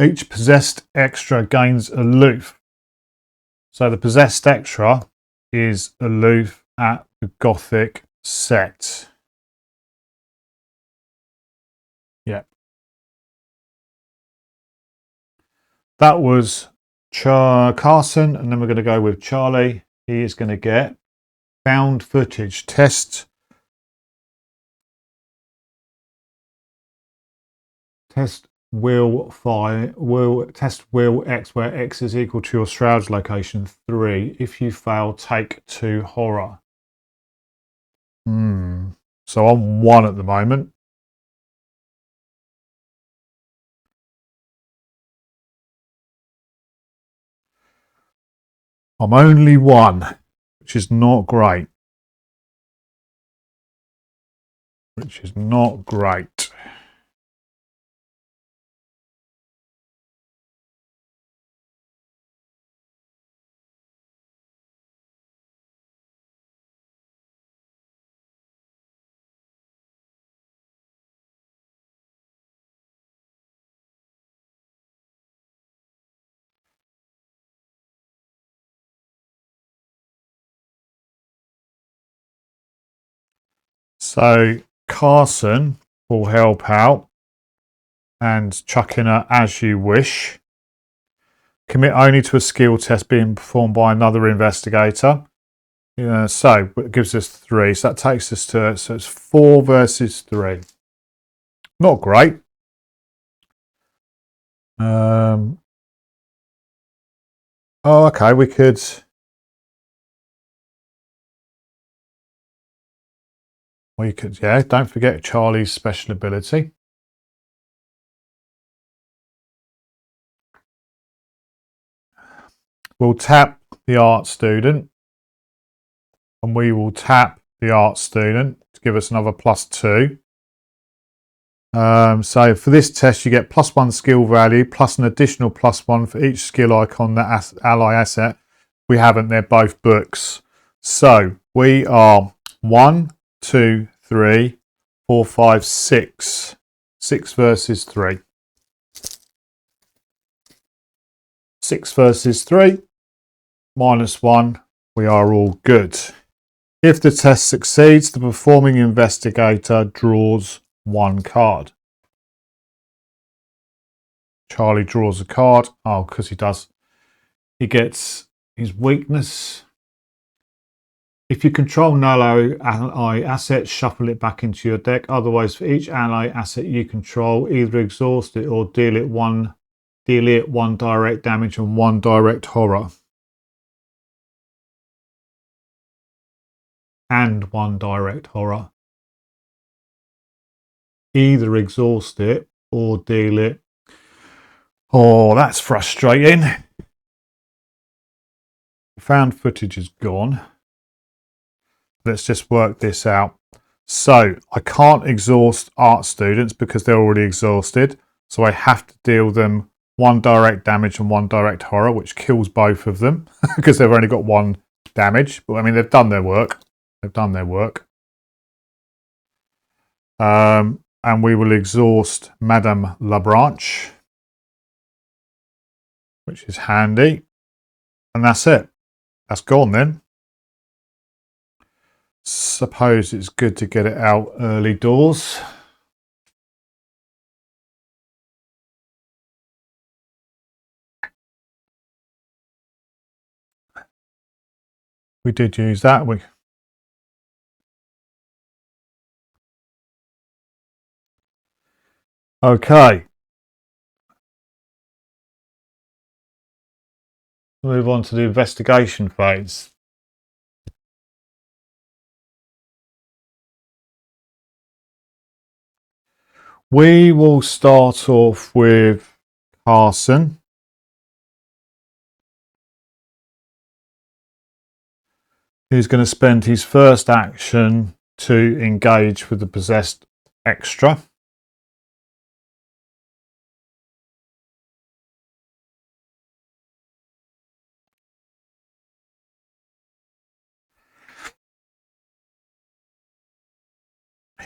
Each possessed extra gains aloof. So the possessed extra is aloof at the Gothic set. Yep. That was Carson, and then we're going to go with Charlie. He is going to get found footage test. Test will X where X is equal to your shroud's location 3. If you fail, take 2 horror. So I'm 1 at the moment. I'm only 1, which is not great. Which is not great. So Carson will help out and chuck in a as you wish. Commit only to a skill test being performed by another investigator. So it gives us 3. So that takes us to, so it's 4 versus 3. Not great. Oh, okay, we could. Yeah, don't forget Charlie's special ability. We'll tap the art student, and we will tap the art student to give us another +2. So for this test, you get +1 skill value plus an additional +1 for each skill icon that ally asset we haven't. They're both books. So we are 1, 2, 3, 4, 5, 6. 6 versus 3. 6 versus 3. -1. We are all good. If the test succeeds, the performing investigator draws 1 card. Charlie draws a card. Oh, because he does. He gets his weakness. If you control an ally asset, shuffle it back into your deck. Otherwise, for each ally asset you control, either exhaust it or deal it 1 direct damage and 1 direct horror. And 1 direct horror. Either exhaust it or deal it. Oh, that's frustrating. Found footage is gone. Let's just work this out. So I can't exhaust art students because they're already exhausted. So I have to deal them 1 direct damage and 1 direct horror, which kills both of them because they've only got 1 damage. But I mean, they've done their work. They've done their work. And we will exhaust Madame Labranche, which is handy. And that's it. That's gone then. Suppose it's good to get it out early doors. We did use that. Okay. Move on to the investigation phase. We will start off with Carson. Who's going to spend his first action to engage with the possessed extra.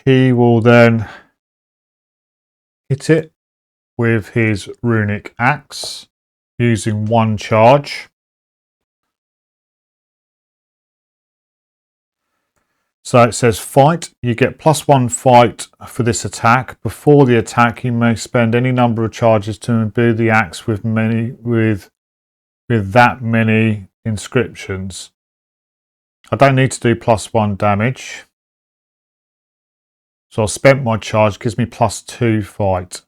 He will then hit it with his runic axe using one charge. So it says fight. You get +1 fight for this attack. Before the attack, you may spend any number of charges to imbue the axe with that many inscriptions. I don't need to do +1 damage. So I spent my charge, gives me +2 fight.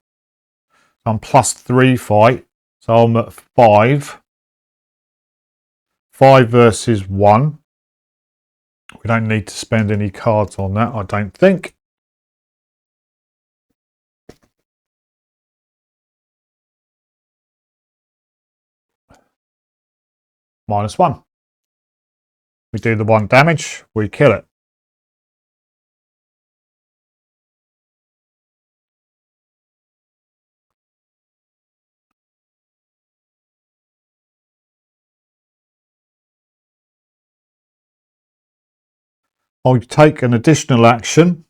I'm +3 fight, so I'm at 5. 5 versus 1. We don't need to spend any cards on that, I don't think. -1. We do the 1 damage, we kill it. I'll take an additional action.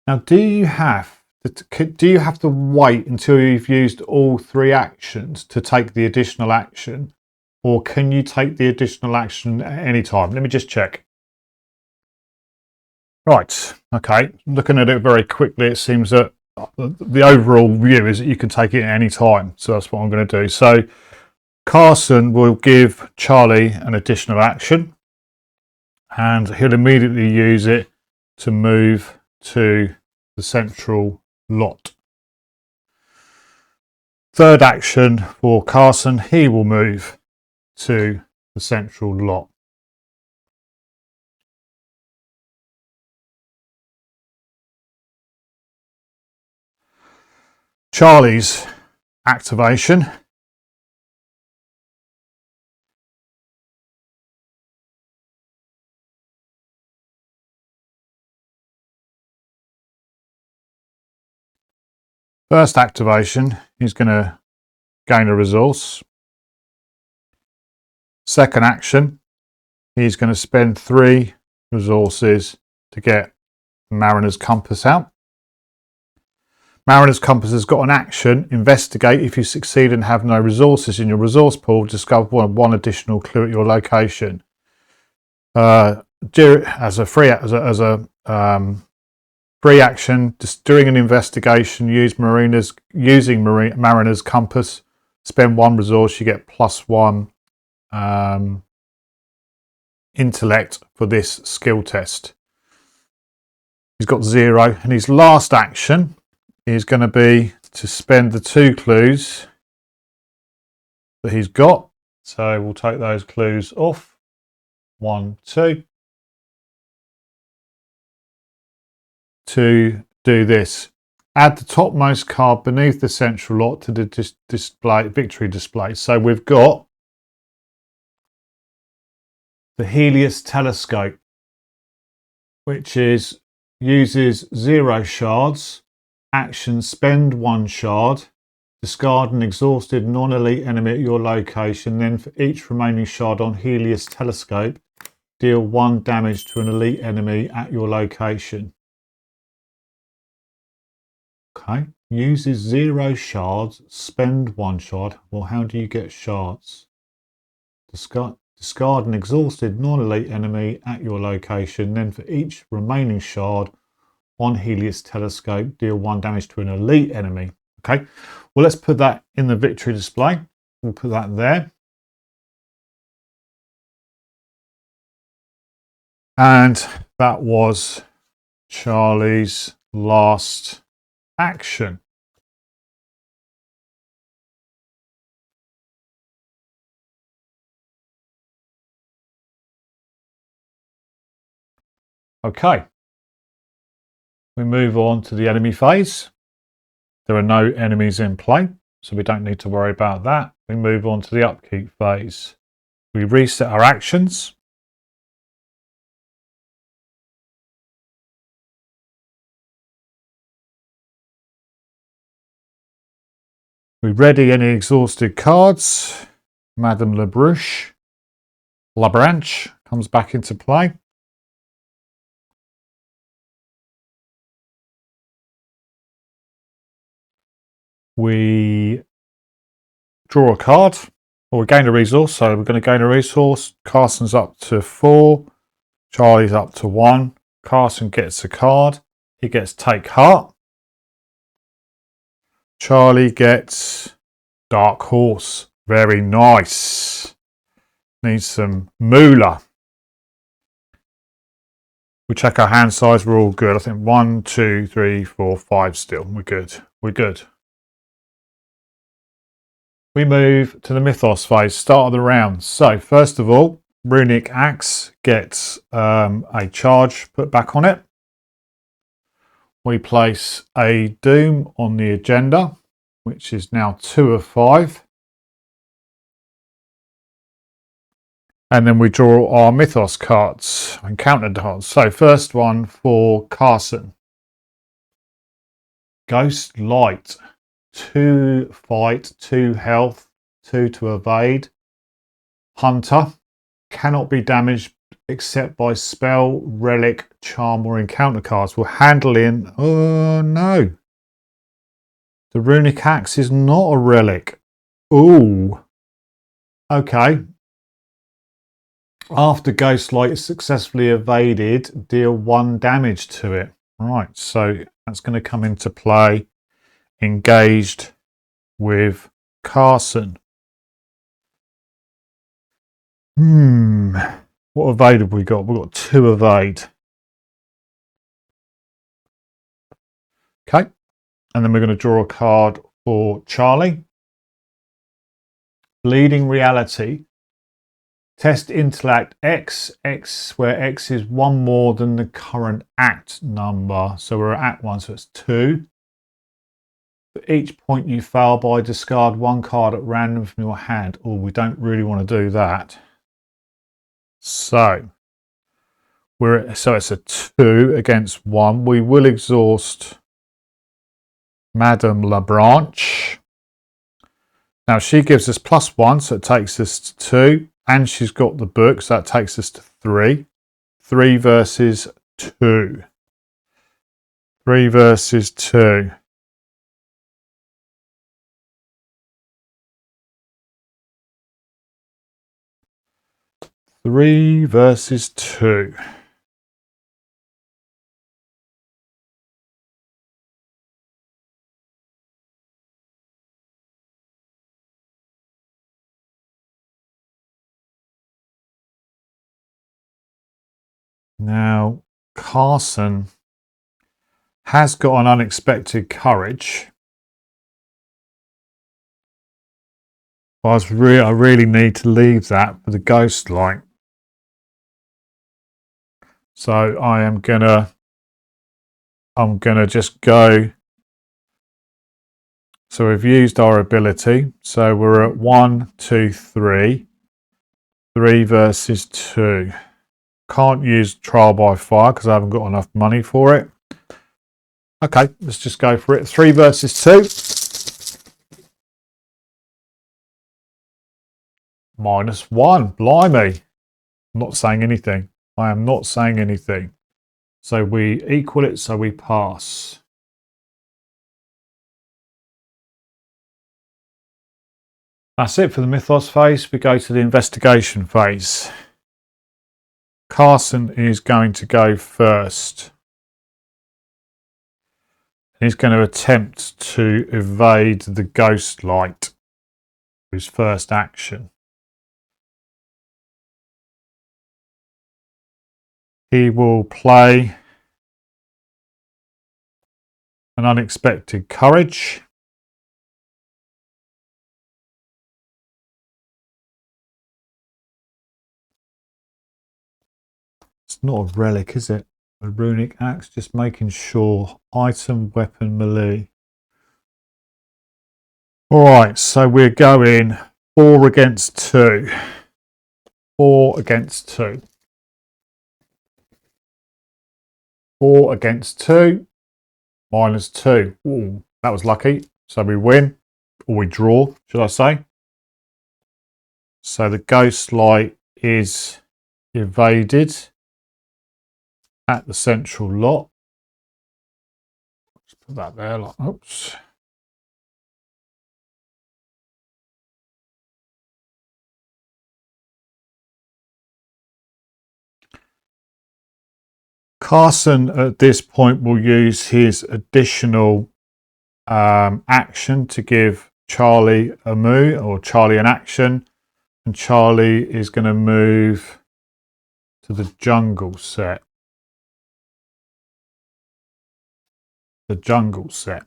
Now, do you have to wait until you've used all 3 actions to take the additional action? Or can you take the additional action at any time? Let me just check. Right, okay. Looking at it very quickly, it seems that the overall view is that you can take it at any time. So that's what I'm going to do. So Carson will give Charlie an additional action. And he'll immediately use it to move to the central lot. Third action for Carson, he will move to the central lot. Charlie's activation. First activation, he's going to gain a resource. Second action, he's going to spend 3 resources to get Mariner's Compass out. Mariner's Compass has got an action, investigate. If you succeed and have no resources in your resource pool, discover one additional clue at your location. As a free action, just during an investigation, using Mariner's Compass, spend 1 resource, you get +1 intellect for this skill test. He's got 0, and his last action is going to be to spend the 2 clues that he's got. So we'll take those clues off. 1, 2. To do this, add the topmost card beneath the central lot to the victory display. So we've got the Helios telescope, which uses 0 shards. Action, spend 1 shard, discard an exhausted non-elite enemy at your location. Then for each remaining shard on Helios telescope, deal 1 damage to an elite enemy at your location. Okay, Uses 0 shards. Spend 1 shard. Well, how do you get shards? Discard an exhausted non-elite enemy at your location. Then for each remaining shard on Helios Telescope, deal 1 damage to an elite enemy. Okay, well, let's put that in the victory display. We'll put that there. And that was Charlie's last action. Okay, we move on to the enemy phase. There are no enemies in play, so we don't need to worry about that. We move on to the upkeep phase. We reset our actions. We ready any exhausted cards. Madame Labranche comes back into play. We draw a card, or we gain a resource. So we're going to gain a resource. Carson's up to 4. Charlie's up to 1. Carson gets a card. He gets Take Heart. Charlie gets Dark Horse. Very nice. Needs some moolah. We check our hand size. We're all good. I think 1, 2, 3, 4, 5 still. We're good. We're good. We move to the Mythos phase, start of the round. So first of all, Runic Axe gets a charge put back on it. We place a Doom on the agenda, which is now 2 of 5. And then we draw our Mythos cards and counter cards. So first one for Carson. Ghost Light. 2 fight, 2 health, 2 to evade. Hunter. Cannot be damaged except by spell, relic, charm, or encounter cards. We'll handle in. Oh no. The Runic Axe is not a relic. Ooh. Okay. After Ghostlight is successfully evaded, deal 1 damage to it. Right, so that's going to come into play. Engaged with Carson. What evade have we got? We've got 2 evade. Okay. And then we're going to draw a card for Charlie. Bleeding Reality. Test intellect X, where X is 1 more than the current act number. So we're at 1, so it's 2. For each point you fail by, discard 1 card at random from your hand. Oh, we don't really want to do that. So it's a 2 against 1. We will exhaust Madame Labranche. Now she gives us +1, so it takes us to 2. And she's got the book, so that takes us to 3. 3 versus 2. 3 versus 2. Three versus 2. Now, Carson has got an unexpected courage. I really need to leave that for the ghost light. So I'm gonna just go. So we've used our ability. So we're at 1, 2, 3. 3 versus 2. Can't use trial by fire because I haven't got enough money for it. Okay, let's just go for it. 3 versus 2. -1. Blimey. I'm not saying anything. I am not saying anything. So we equal it, so we pass. That's it for the mythos phase. We go to the investigation phase. Carson is going to go first. He's going to attempt to evade the ghost light. His first action. He will play an unexpected courage. It's not a relic, is it? A runic axe, just making sure. Item, weapon, melee. Alright, so we're going 4 against 2. 4 against 2. 4 against 2. -2. Ooh, that was lucky. So we win. Or we draw, should I say. So the ghost light is evaded at the central lot. Let's put that there. Like, oops. Carson at this point will use his additional action to give Charlie a move, or Charlie an action, and Charlie is going to move to the jungle set. The jungle set.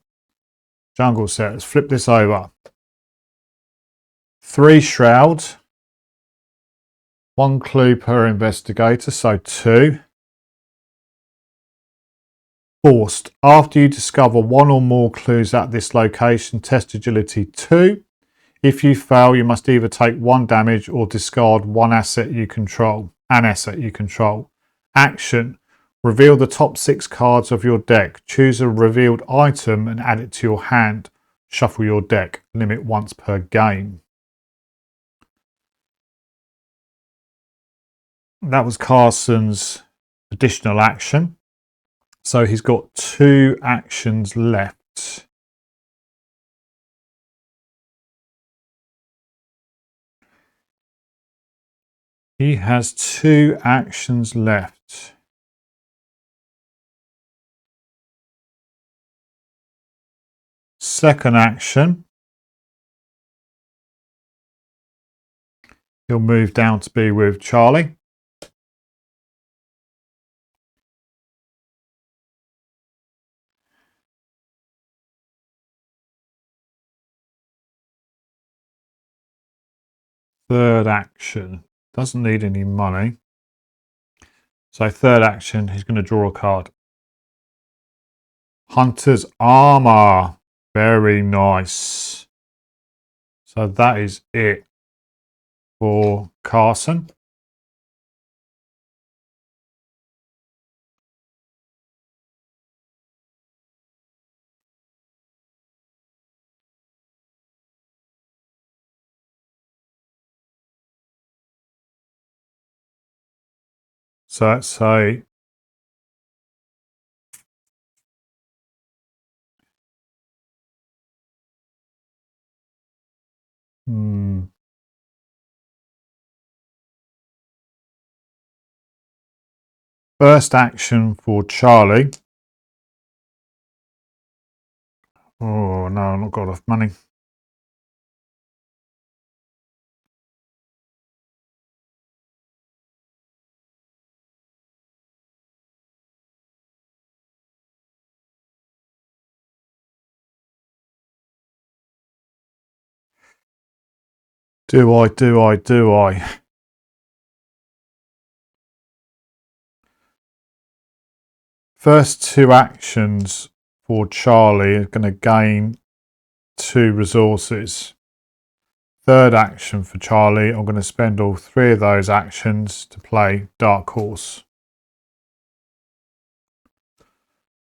Jungle set. Let's flip this over. 3 shrouds. 1 clue per investigator, so 2. Forced. After you discover 1 or more clues at this location, test agility 2. If you fail, you must either take 1 damage or discard an asset you control. Action. Reveal the top 6 cards of your deck. Choose a revealed item and add it to your hand. Shuffle your deck. Limit once per game. That was Carson's additional action. So he's got 2 actions left. He has 2 actions left. Second action. He'll move down to be with Charlie. Third action. Doesn't need any money. So third action, he's going to draw a card. Hunter's Armor. Very nice. So that is it for Carson. So let's say first action for Charlie. Oh no, I've not got enough money. Do I? First 2 actions for Charlie are going to gain 2 resources. Third action for Charlie, I'm going to spend all 3 of those actions to play Dark Horse.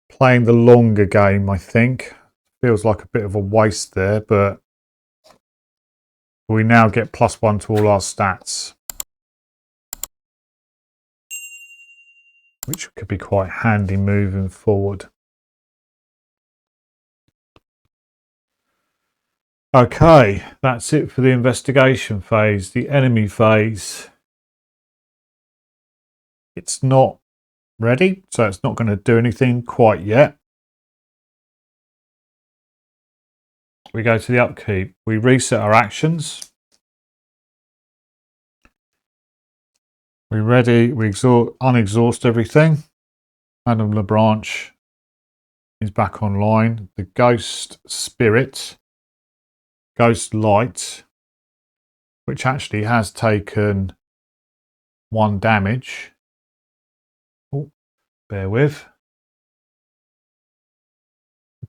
Playing the longer game, I think. Feels like a bit of a waste there, but we now get +1 to all our stats, which could be quite handy moving forward. Okay, that's it for the investigation phase. The enemy phase. It's not ready, so it's not going to do anything quite yet. We go to the upkeep. We reset our actions. We unexhaust everything. Madame Lebranche is back online. The ghost spirit, ghost light, which actually has taken 1 damage. Oh, bear with.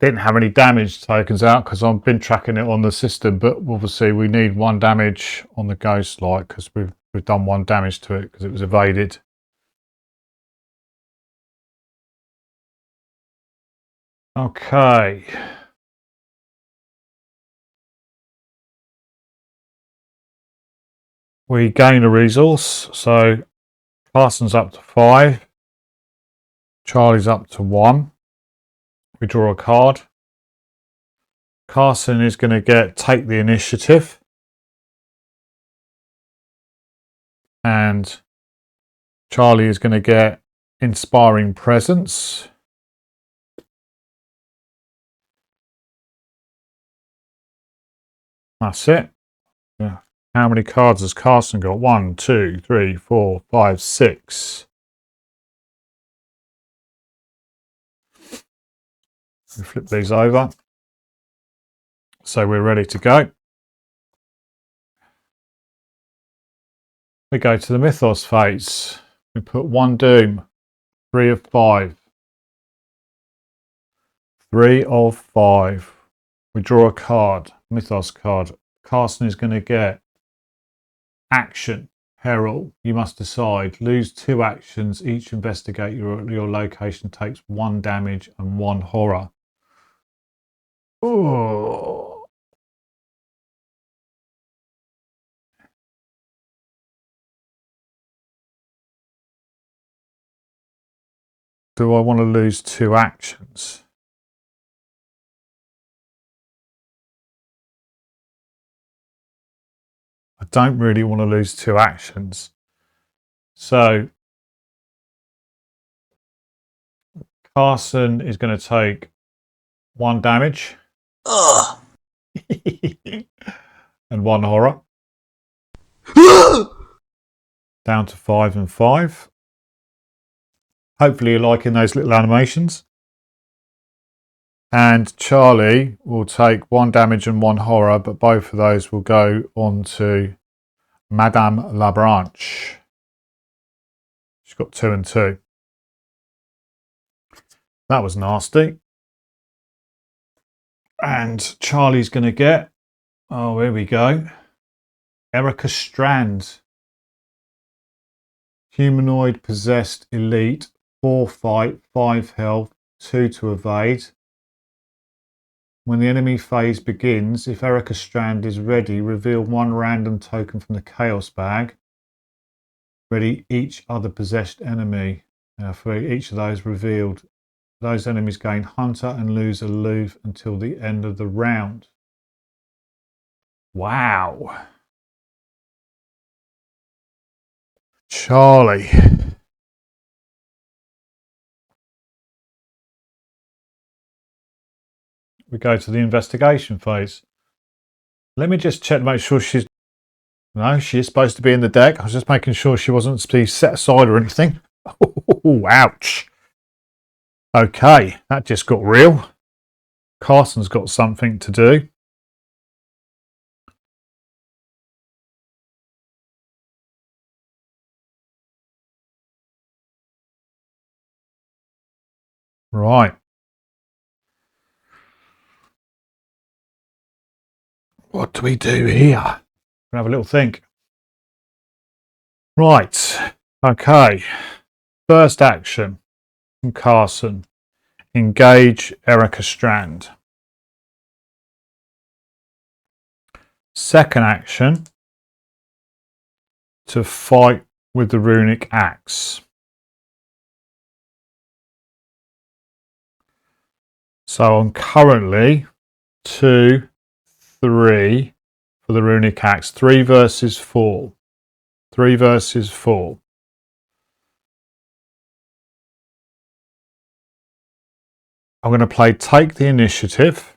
Didn't have any damage tokens out because I've been tracking it on the system, but obviously we need 1 damage on the ghost light because we've done 1 damage to it because it was evaded. Okay. We gain a resource, so Carson's up to 5. Charlie's up to 1. We draw a card. Carson is going to take the initiative. And Charlie is going to get inspiring presence. That's it. Yeah. How many cards has Carson got? 1, 2, 3, 4, 5, 6. We flip these over. So we're ready to go. We go to the mythos phase. We put 1 doom. 3 of 5. 3 of 5. We draw a card. Mythos card. Carson is going to get action. Herald. You must decide. Lose 2 actions. Each investigate your location takes 1 damage and 1 horror. Oh. Do I want to lose 2 actions? I don't really want to lose 2 actions. So Carson is going to take 1 damage. Ugh. And 1 horror. Down to 5 and 5. Hopefully you're liking those little animations. And Charlie will take 1 damage and 1 horror, but both of those will go on to Madame Lebranche. She's got 2 and 2. That was nasty. And Charlie's going to get, oh, here we go, Erica Strand. Humanoid possessed elite, 4 fight, 5 health, 2 to evade. When the enemy phase begins, if Erica Strand is ready, reveal 1 random token from the Chaos bag. Ready each other possessed enemy. For each of those revealed, those enemies gain Hunter and lose Aloof until the end of the round. Wow. Charlie. We go to the investigation phase. Let me just check to make sure she's... No, she is supposed to be in the deck. I was just making sure she wasn't to be set aside or anything. Oh, ouch. Okay, that just got real. Carson's got something to do. Right. What do we do here? We'll have a little think. Right. Okay. First action from Carson. Engage Erica Strand. Second action, to fight with the runic axe. So I'm currently 2, 3 for the runic axe. 3 versus 4. 3 versus 4. I'm going to play Take the Initiative,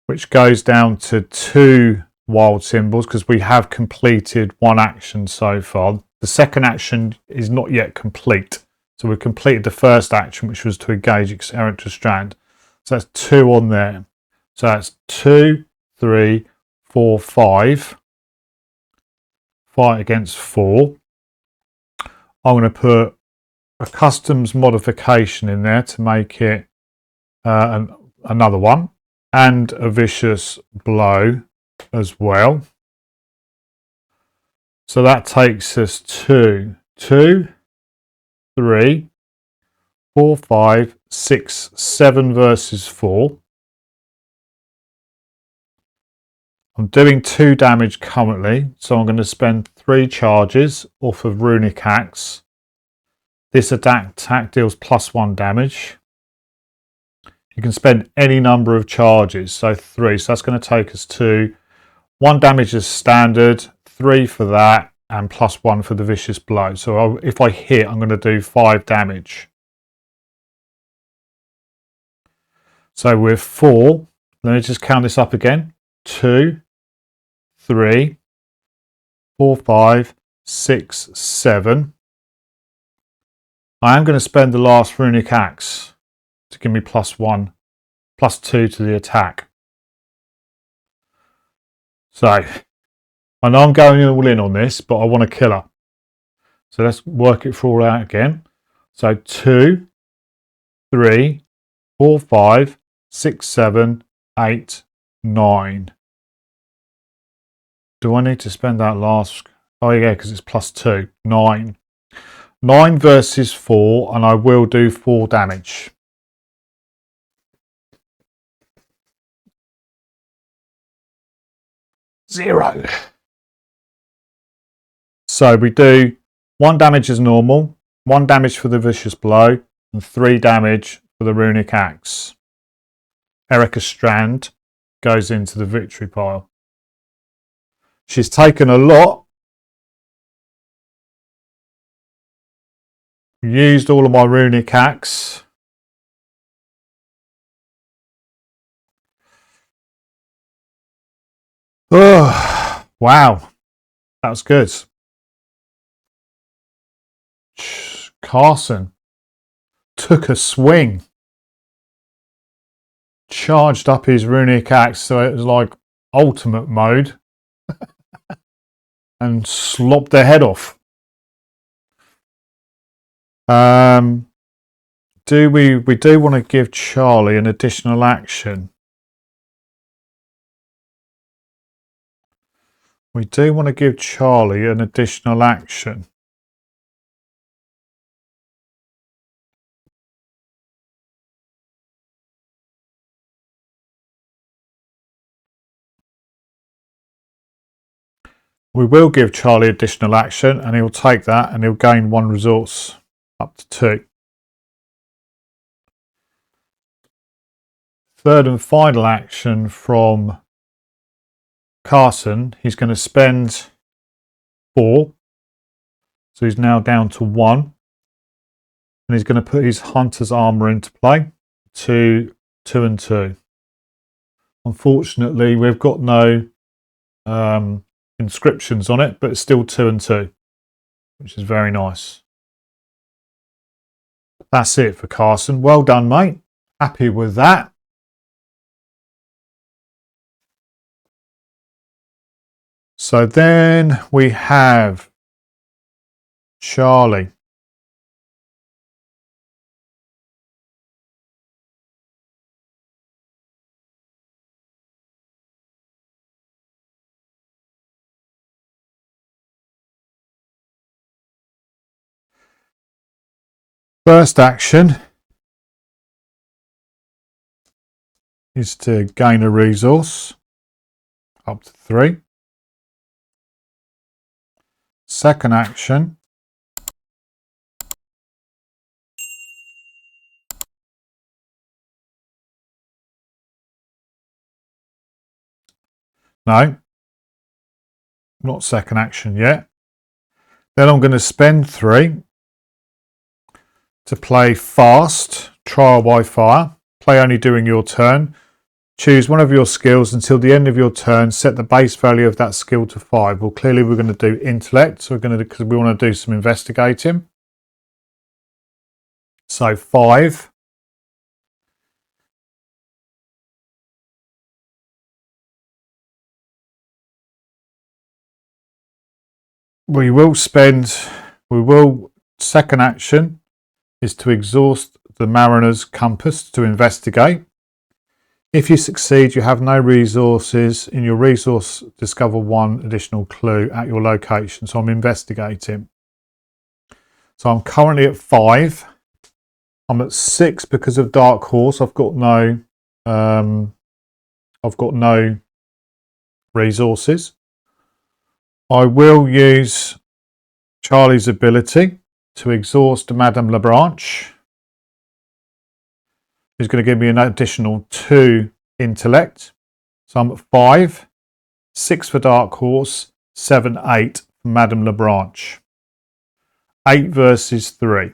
which goes down to 2 wild symbols because we have completed 1 action so far. The second action is not yet complete. So we've completed the first action, which was to engage its character strand. So that's 2 on there. So that's 2, 3, 4, 5. Fight against 4. I'm going to put a customs modification in there to make it another one. And a vicious blow as well. So that takes us to 2, 3, 4, 5, 6, 7 versus 4. I'm doing 2 damage currently, so I'm going to spend 3 charges off of Runic Axe. This attack deals +1 damage. You can spend any number of charges, so 3. So that's going to take us to 1 damage as standard, 3 for that, and +1 for the vicious blow. So if I hit, I'm going to do 5 damage. So with 4, let me just count this up again. 2, 3, 4, 5, 6, 7. I am going to spend the last Runic Axe to give me +1, +2 to the attack. So, I know I'm going all in on this, but I want to kill her. So let's work it all out again. So 2, 3, 4, 5, 6, 7, 8, 9. Do I need to spend that last? Oh yeah, because it's +2. 9. 9 versus 4, and I will do 4 damage. Zero. So we do 1 damage as normal, 1 damage for the vicious blow, and 3 damage for the Runic Axe. Erica Strand goes into the victory pile. She's taken a lot. Used all of my Runic Axe. Oh, wow. That was good. Carson took a swing. Charged up his Runic Axe so it was like ultimate mode. And slopped their head off. We do want to give Charlie an additional action. We do want to give Charlie an additional action. We will give Charlie additional action and he'll take that and he'll gain 1 resource up to 2. Third and final action from Carson, he's going to spend 4. So he's now down to 1. And he's going to put his hunter's armor into play. 2, 2 and 2. Unfortunately, we've got no inscriptions on it, but it's still 2 and 2, which is very nice. That's it for Carson. Well done, mate. Happy with that. So then we have Charlie. First action is to gain a resource up to 3. Second action No, not second action yet. Then I'm going to spend 3 to play fast, trial by fire. Play only during your turn. Choose one of your skills until the end of your turn. Set the base value of that skill to 5. Well, clearly we're going to do intellect, so we're going to because we want to do some investigating. So 5. We will second action is to exhaust the mariner's compass to investigate. If you succeed, you have no resources. In your resource, discover 1 additional clue at your location. So I'm investigating. So I'm currently at 5. I'm at 6 because of Dark Horse. I've got no resources. I will use Charlie's ability to exhaust Madame Lebranche. Who's going to give me an additional 2 intellect. So I'm at 5, 6 for Dark Horse, 7, 8 for Madame Lebranche. 8 versus 3.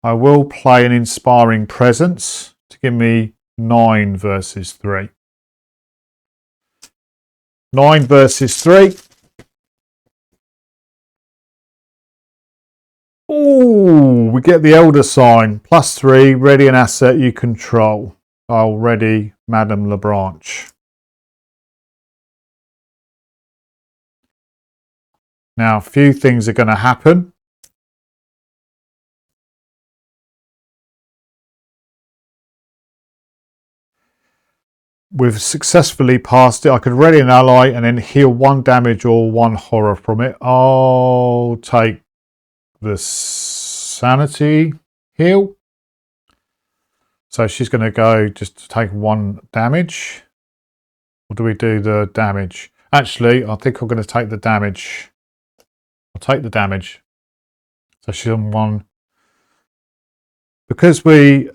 I will play an inspiring presence to give me 9 versus 3. 9 versus 3. Ooh, we get the Elder sign. +3, ready an asset you control. I'll ready Madame Lebranche. Now, a few things are going to happen. We've successfully passed it. I could ready an ally and then heal 1 damage or 1 horror from it. I'll take the sanity heal. So she's going to go just to take 1 damage. Or do we do the damage? Actually, I think I'm going to take the damage. I'll take the damage. So she's on 1. Because we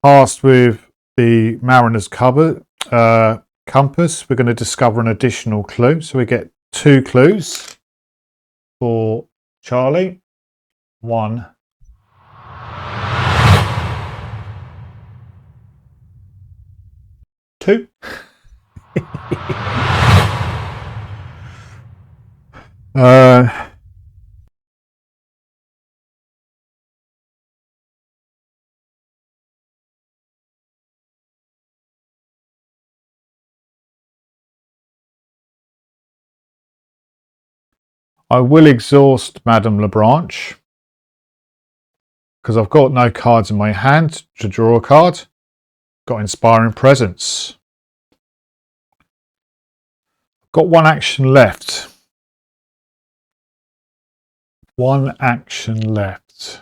passed with the mariner's compass, we're going to discover an additional clue. So we get 2 clues for Charlie. 1. 2. I will exhaust Madame Lebranche because I've got no cards in my hand to draw a card. Got inspiring presence. Got 1 action left. 1 action left.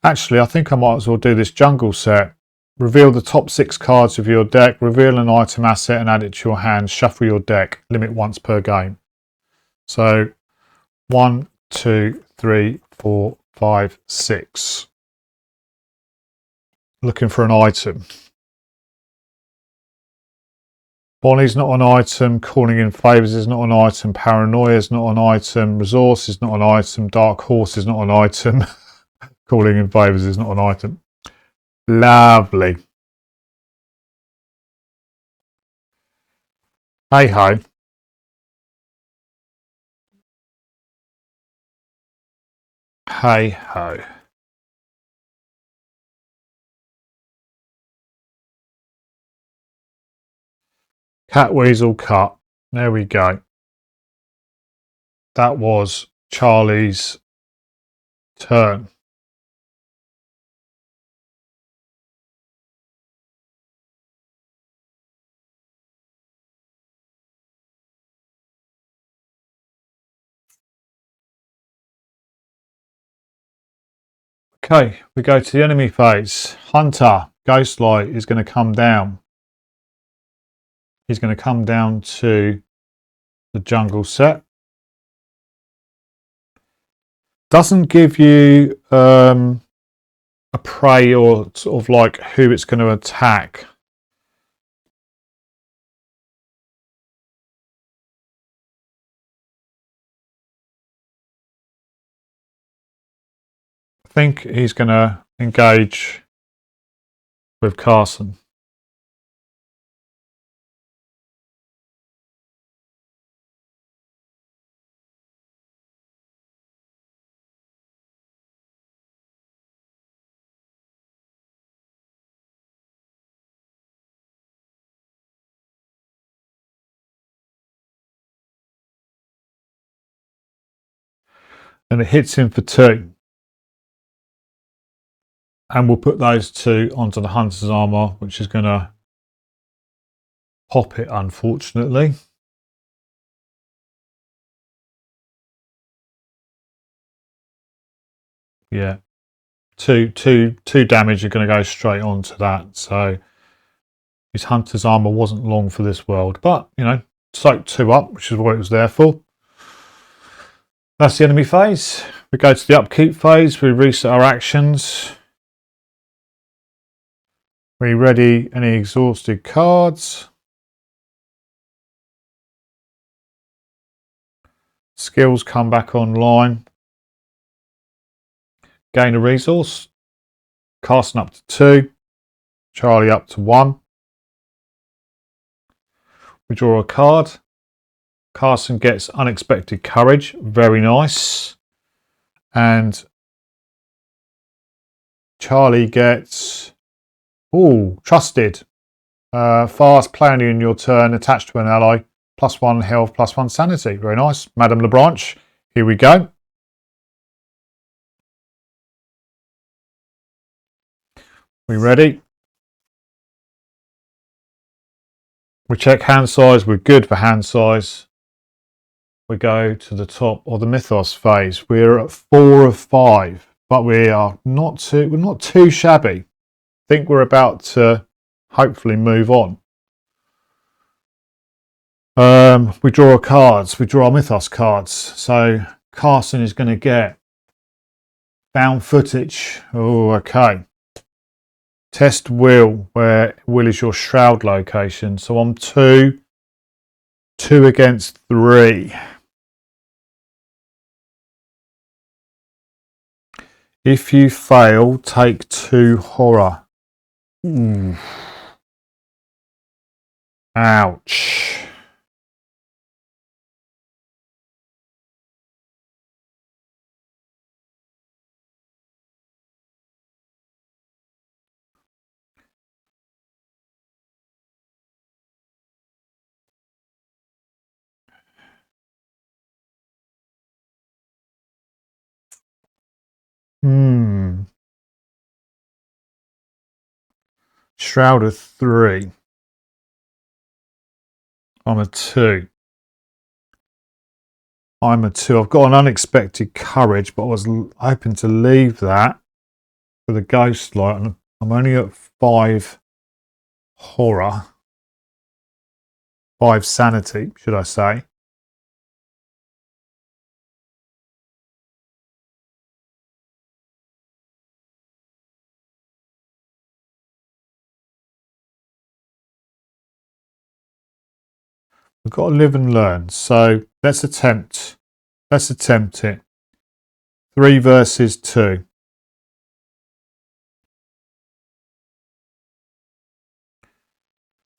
Actually, I think I might as well do this jungle set. Reveal the top 6 cards of your deck. Reveal an item asset and add it to your hand. Shuffle your deck. Limit once per game. So 1, 2, 3, 4, 5, 6. Looking for an item. Bonnie's not an item. Calling in favours is not an item. Paranoia is not an item. Resource is not an item. Dark Horse is not an item. Calling in favours is not an item. Lovely. Hey ho. Hey ho. Cat Weasel cut. There we go. That was Charlie's turn. Okay, we go to the enemy phase. Hunter, Ghostlight is going to come down. He's going to come down to the jungle set. Doesn't give you a prey or sort of like who it's going to attack. I think he's going to engage with Carson. And it hits him for 2. And we'll put those 2 onto the hunter's armor, which is going to pop it, unfortunately. Yeah, two damage are going to go straight onto that. So his hunter's armor wasn't long for this world, but you know, soaked 2 up, which is what it was there for. That's the enemy phase. We go to the upkeep phase. We reset our actions. We ready any exhausted cards. Skills come back online. Gain a resource. Carson up to 2. Charlie up to 1. We draw a card. Carson gets unexpected courage. Very nice. And Charlie gets trusted. Fast, play only in your turn, attached to an ally. +1 health, +1 sanity. Very nice. Madame Lebranche. Here we go. We ready? We check hand size. We're good for hand size. We go to the top of the mythos phase. We're at 4 of 5, but we're not too shabby. I think we're about to hopefully move on. We draw cards. We draw our mythos cards. So Carson is going to get found footage. Oh, okay. Test will, where will is your shroud location. So I'm 2 against 3. If you fail, take 2 horror. Ooh. Ouch. Shroud of 3. I'm a 2. I'm a 2. I've got an unexpected courage, but I was hoping to leave that for the ghost light. And I'm only at 5 horror. 5 sanity, should I say. We've got to live and learn. So let's attempt it. 3 versus 2.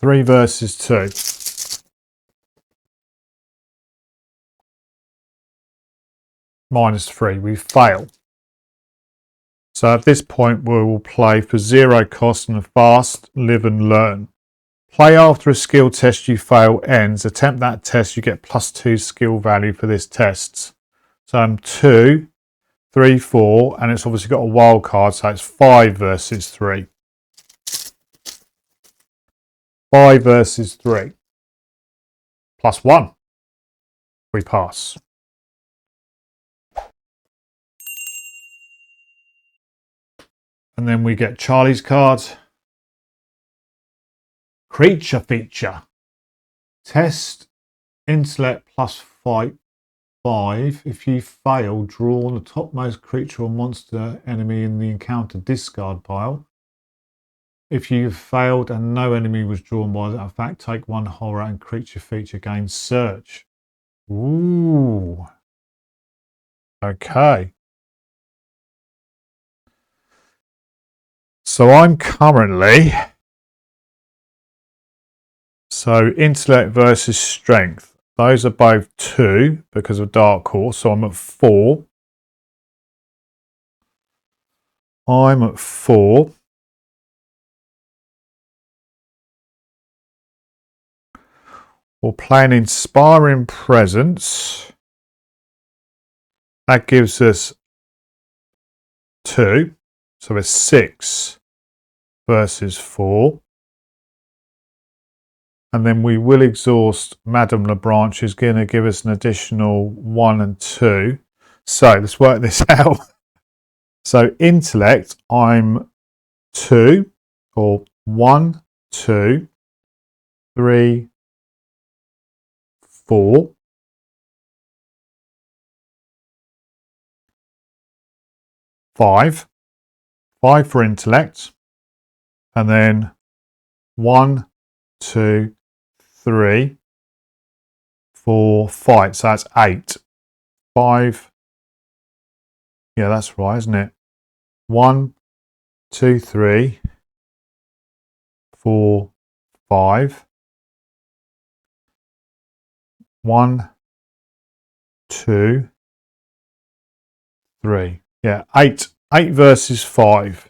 3 versus 2. -3. We fail. So at this point we will play for 0 cost and a fast live and learn. Play after a skill test you fail ends. Attempt that test, you get +2 skill value for this test. So I'm 2, 3, 4, and it's obviously got a wild card, so it's 5 versus 3. 5 versus 3. +1. We pass. And then we get Charlie's card. Creature feature. Test intellect plus fight 5. If you fail, draw the topmost creature or monster enemy in the encounter discard pile. If you failed and no enemy was drawn by that effect, take 1 horror and creature feature gains search. Ooh. Okay. So I'm currently... So intellect versus strength. Those are both 2 because of Dark Horse. So I'm at 4. I'm at 4. We'll play an Inspiring Presence. That gives us 2. So it's 6 versus 4. And then we will exhaust Madame Lebranche, who's going to give us an additional 1 and 2. So let's work this out. So intellect, I'm 2, or 1, 2, 3, 4. Five for intellect, and then 1, 2, 3, 4, 5. So that's 8. 5. Yeah, that's right, isn't it? 1, 2, 3, 4, 5. 1, 2, 3. Yeah, 8. 8 versus 5.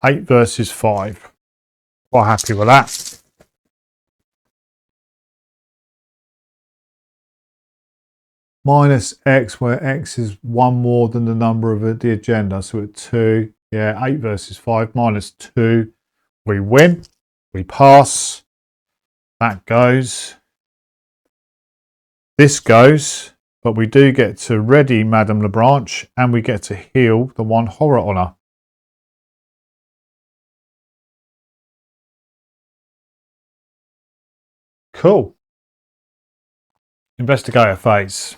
8 versus 5. Quite happy with that. Minus X, where X is 1 more than the number of the agenda. So at 2. Yeah, 8 versus 5. Minus 2. We win. We pass. That goes. This goes. But we do get to ready Madame Lebranche, and we get to heal the 1 horror on her. Cool. Investigator phase.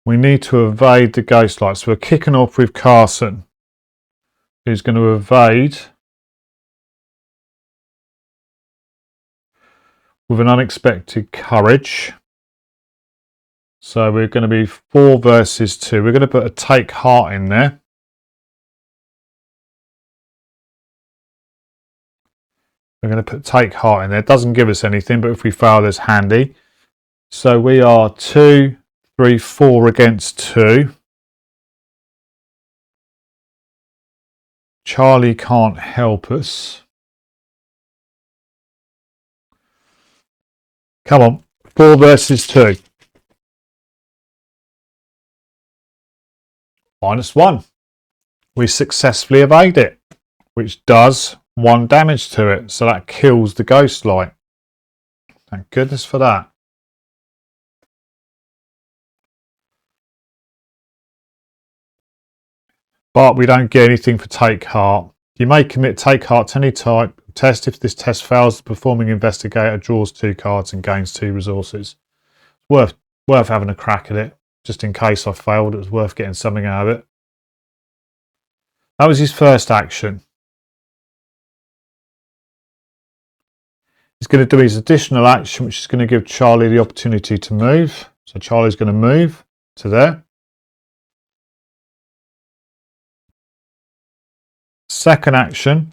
We need to evade the ghost light. So we're kicking off with Carson, who's going to evade with an unexpected courage. So we're going to be 4 versus 2. We're going to put a take heart in there. We're going to put take heart in there. It doesn't give us anything, but if we fail, there's handy. So we are 2, 3, 4 against 2. Charlie can't help us. Come on, 4 versus 2. -1. We successfully evade it, which does 1 damage to it. So that kills the ghost light. Thank goodness for that. But we don't get anything for take heart. You may commit take heart to any type of test. If this test fails, the performing investigator draws 2 cards and gains 2 resources. Worth having a crack at it. Just in case I failed, it was worth getting something out of it. That was his first action. He's going to do his additional action, which is going to give Charlie the opportunity to move. So Charlie's going to move to there. Second action,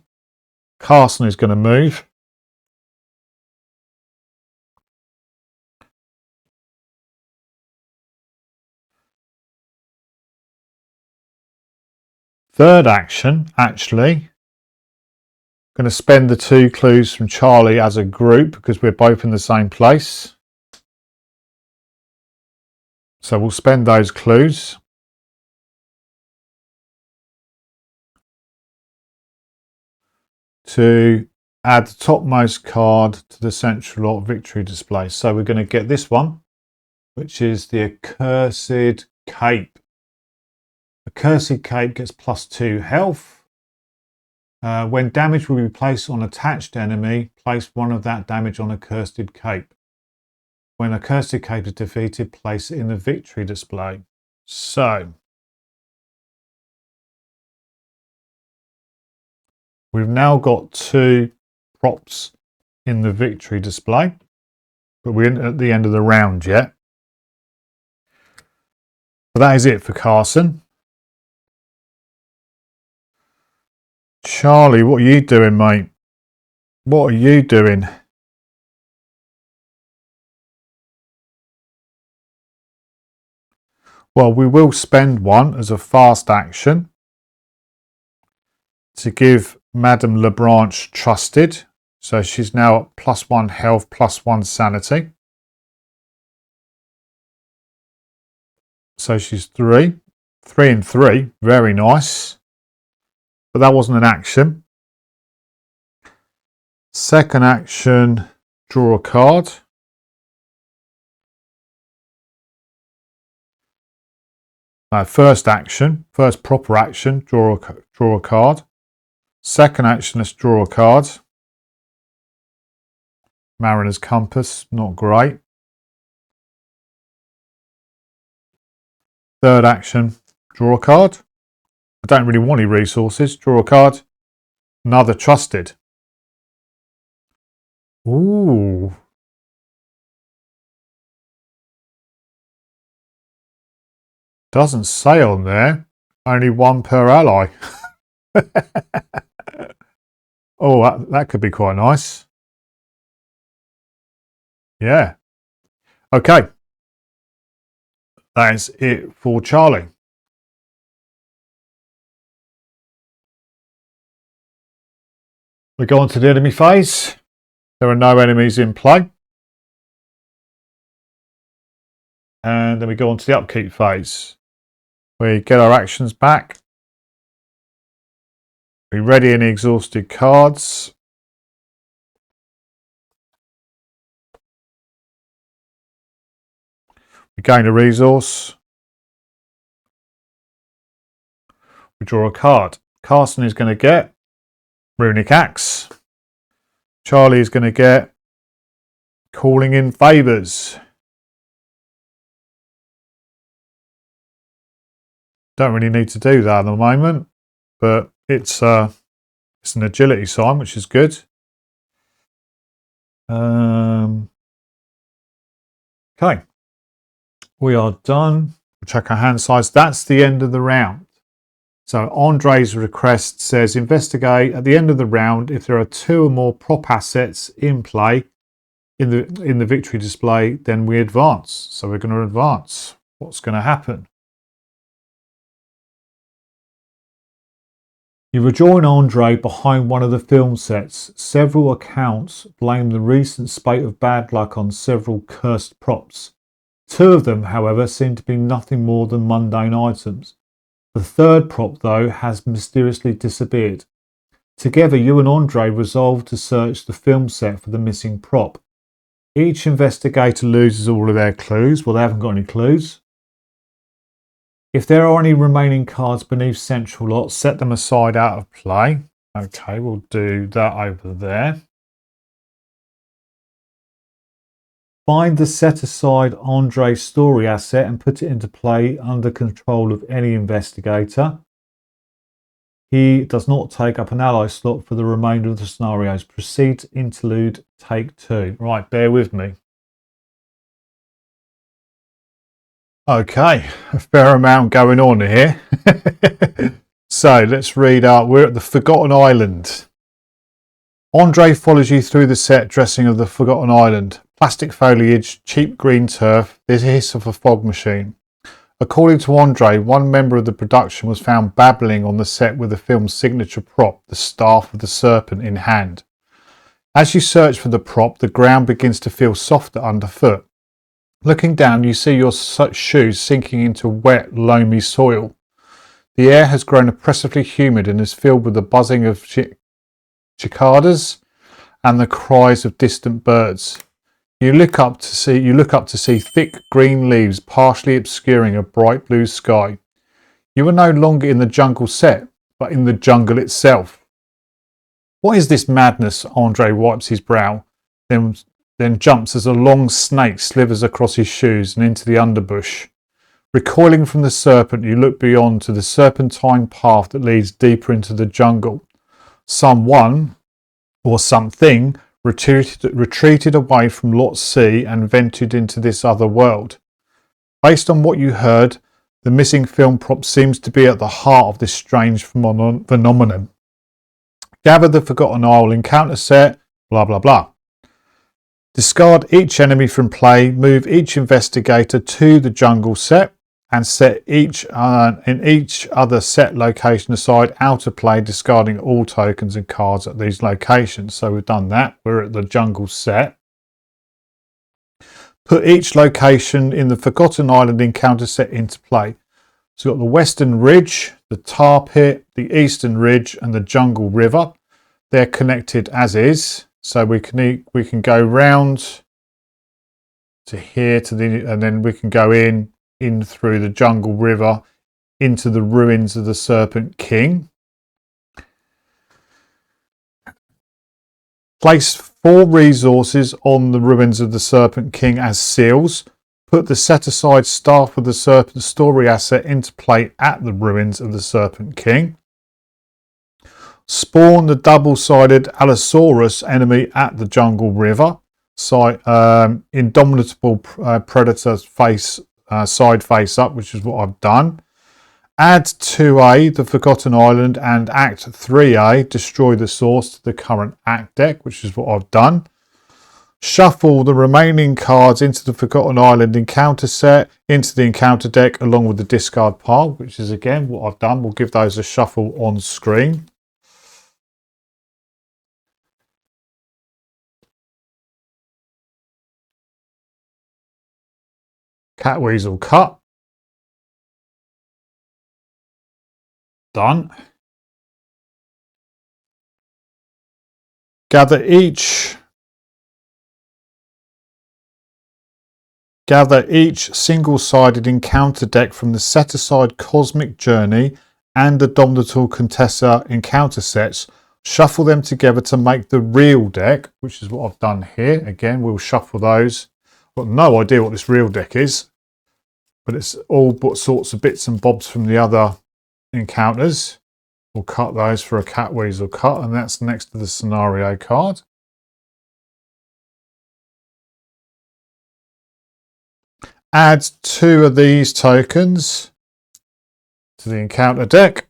Carson is going to move. Third action, actually, going to spend the 2 clues from Charlie as a group because we're both in the same place. So we'll spend those clues. To add the topmost card to the central lot victory display. So we're going to get this one, which is the Accursed Cape. Accursed Cape gets +2 health. When damage will be placed on attached enemy, place one of that damage on a cursed cape. When a cursed cape is defeated, place it in the victory display. So, we've now got 2 props in the victory display, but we're at the end of the round yet. But that is it for Carson. Charlie, what are you doing, mate? What are you doing? Well, we will spend one as a fast action to give Madame Lebranche trusted. So she's now at +1 health, +1 sanity. So she's 3. 3 and 3. Very nice. But that wasn't an action. Second action, draw a card. First action, first proper action, draw a card. Second action, let's draw a card. Mariner's Compass, not great. Third action, draw a card. I don't really want any resources. Draw a card. Another trusted. Ooh. Doesn't say on there. Only 1 per ally. Oh, that could be quite nice. Yeah. Okay. That is it for Charlie. We go on to the enemy phase. There are no enemies in play. And then we go on to the upkeep phase. We get our actions back. We ready any exhausted cards. We gain a resource. We draw a card. Carson is going to get Runic Axe. Charlie is going to get Calling in Favours. Don't really need to do that at the moment, but it's an agility sign, which is good. Okay, we are done. We'll check our hand size. That's the end of the round. So Andre's request says investigate at the end of the round if there are 2 or more prop assets in play in the victory display, then we advance. So we're going to advance. What's going to happen? You rejoin Andre behind one of the film sets. Several accounts blame the recent spate of bad luck on several cursed props. 2 of them, however, seem to be nothing more than mundane items. The third prop, though, has mysteriously disappeared. Together, you and Andre resolve to search the film set for the missing prop. Each investigator loses all of their clues. Well, they haven't got any clues. If there are any remaining cards beneath central lot, set them aside out of play. Okay, we'll do that over there. Find the set aside Andre story asset and put it into play under control of any investigator. He does not take up an ally slot for the remainder of the scenarios. Proceed to interlude, take 2. Right, bear with me. Okay, a fair amount going on here. So let's read out. We're at the Forgotten Island. Andre follows you through the set dressing of the Forgotten Island. Plastic foliage, cheap green turf, the hiss of a fog machine. According to Andre, one member of the production was found babbling on the set with the film's signature prop, the Staff of the Serpent, in hand. As you search for the prop, the ground begins to feel softer underfoot. Looking down, you see your shoes sinking into wet, loamy soil. The air has grown oppressively humid and is filled with the buzzing of cicadas and the cries of distant birds. You look up to see thick green leaves partially obscuring a bright blue sky. You are no longer in the jungle set, but in the jungle itself. What is this madness? Andre wipes his brow, then jumps as a long snake slithers across his shoes and into the underbush. Recoiling from the serpent, you look beyond to the serpentine path that leads deeper into the jungle. Someone, or something, retreated away from Lot C and ventured into this other world. Based on what you heard, the missing film prop seems to be at the heart of this strange phenomenon. Gather the Forgotten Isle encounter set, blah blah blah. Discard each enemy from play, move each investigator to the jungle set, and set each other set location aside out of play, discarding all tokens and cards at these locations. So we've done that. We're at the jungle set. Put each location in the Forgotten Island encounter set into play. So we've got the Western Ridge, the Tar Pit, the Eastern Ridge, and the Jungle River. They're connected as is. So we can go round to here and then we can go in through the Jungle River into the ruins of the Serpent King. Place 4 resources on the ruins of the Serpent King as seals. Put the set aside Staff of the Serpent story asset into play at the ruins of the Serpent King. Spawn the double-sided Allosaurus enemy at the Jungle River. Indomitable Predator side face up, which is what I've done. Add 2A, the Forgotten Island, and Act 3A, destroy the source to the current Act deck, which is what I've done. Shuffle the remaining cards into the Forgotten Island encounter set, into the encounter deck, along with the discard pile, which is again what I've done. We'll give those a shuffle on screen. Catweasel cut. Done. Gather each single-sided encounter deck from the set-aside Cosmic Journey and the Dominator Contessa encounter sets. Shuffle them together to make the real deck, which is what I've done here. Again, we'll shuffle those. I've got no idea what this real deck is, but it's all sorts of bits and bobs from the other encounters. We'll cut those for a Catweasel cut, and that's next to the scenario card. Add 2 of these tokens to the encounter deck.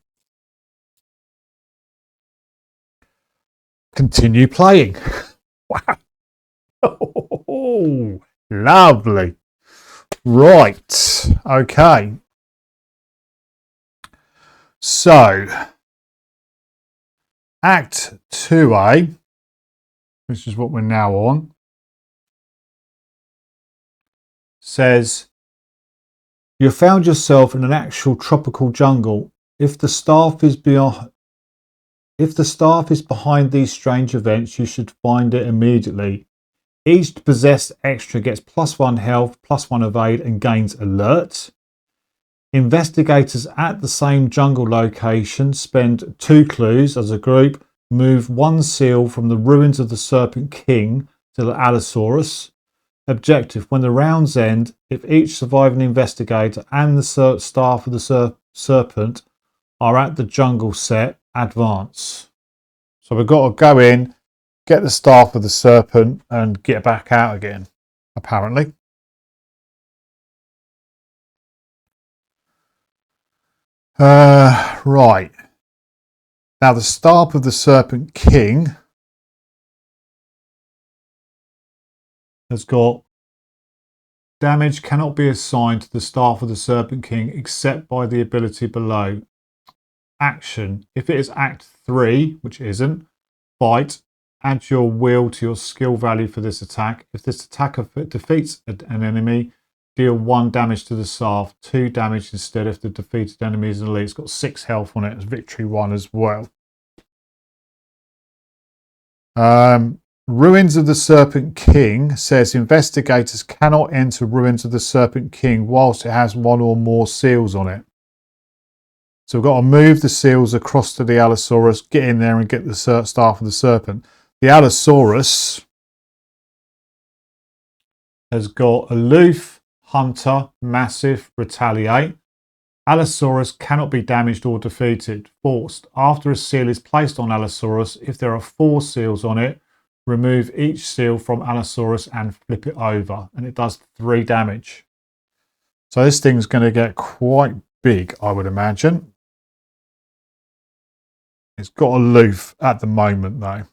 Continue playing. Wow. Oh, lovely. Right. Okay. So, Act 2A, which is what we're now on, says you found yourself in an actual tropical jungle. If the staff is behind these strange events, you should find it immediately. Each possessed extra gets +1 health, +1 evade, and gains alert. Investigators at the same jungle location spend 2 clues as a group. Move 1 seal from the ruins of the Serpent King to the Allosaurus. Objective: when the rounds end, if each surviving investigator and the staff of the serpent are at the jungle set, advance. So we've got to go in, get the staff of the serpent, and get back out again, apparently. Right. Now the staff of the Serpent King has got damage cannot be assigned to the staff of the Serpent King except by the ability below. Action: if it is Act 3, which it isn't, fight. Add your will to your skill value for this attack. If this attacker defeats an enemy, deal 1 damage to the staff, 2 damage instead if the defeated enemy is an elite. It's got 6 health on it as victory 1 as well. Ruins of the Serpent King says investigators cannot enter Ruins of the Serpent King whilst it has 1 or more seals on it. So we've got to move the seals across to the Allosaurus, get in there and get the staff of the serpent. The Allosaurus has got aloof, hunter, massive, retaliate. Allosaurus cannot be damaged or defeated. Forced. After a seal is placed on Allosaurus, if there are 4 seals on it, remove each seal from Allosaurus and flip it over. And it does 3 damage. So this thing's going to get quite big, I would imagine. It's got aloof at the moment, though.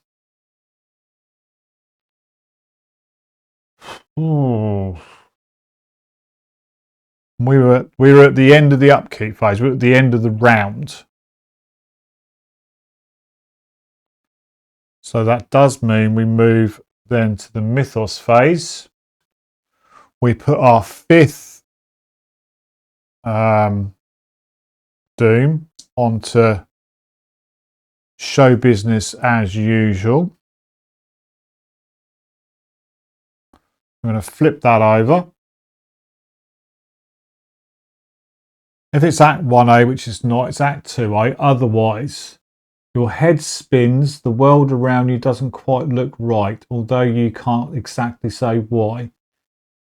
Ooh. We were at the end of the upkeep phase. We were at the end of the round. So that does mean we move then to the mythos phase. We put our 5th doom onto show business as usual. I'm going to flip that over. If it's Act 1A, which it's not, it's Act 2A. Otherwise, your head spins, the world around you doesn't quite look right, although you can't exactly say why.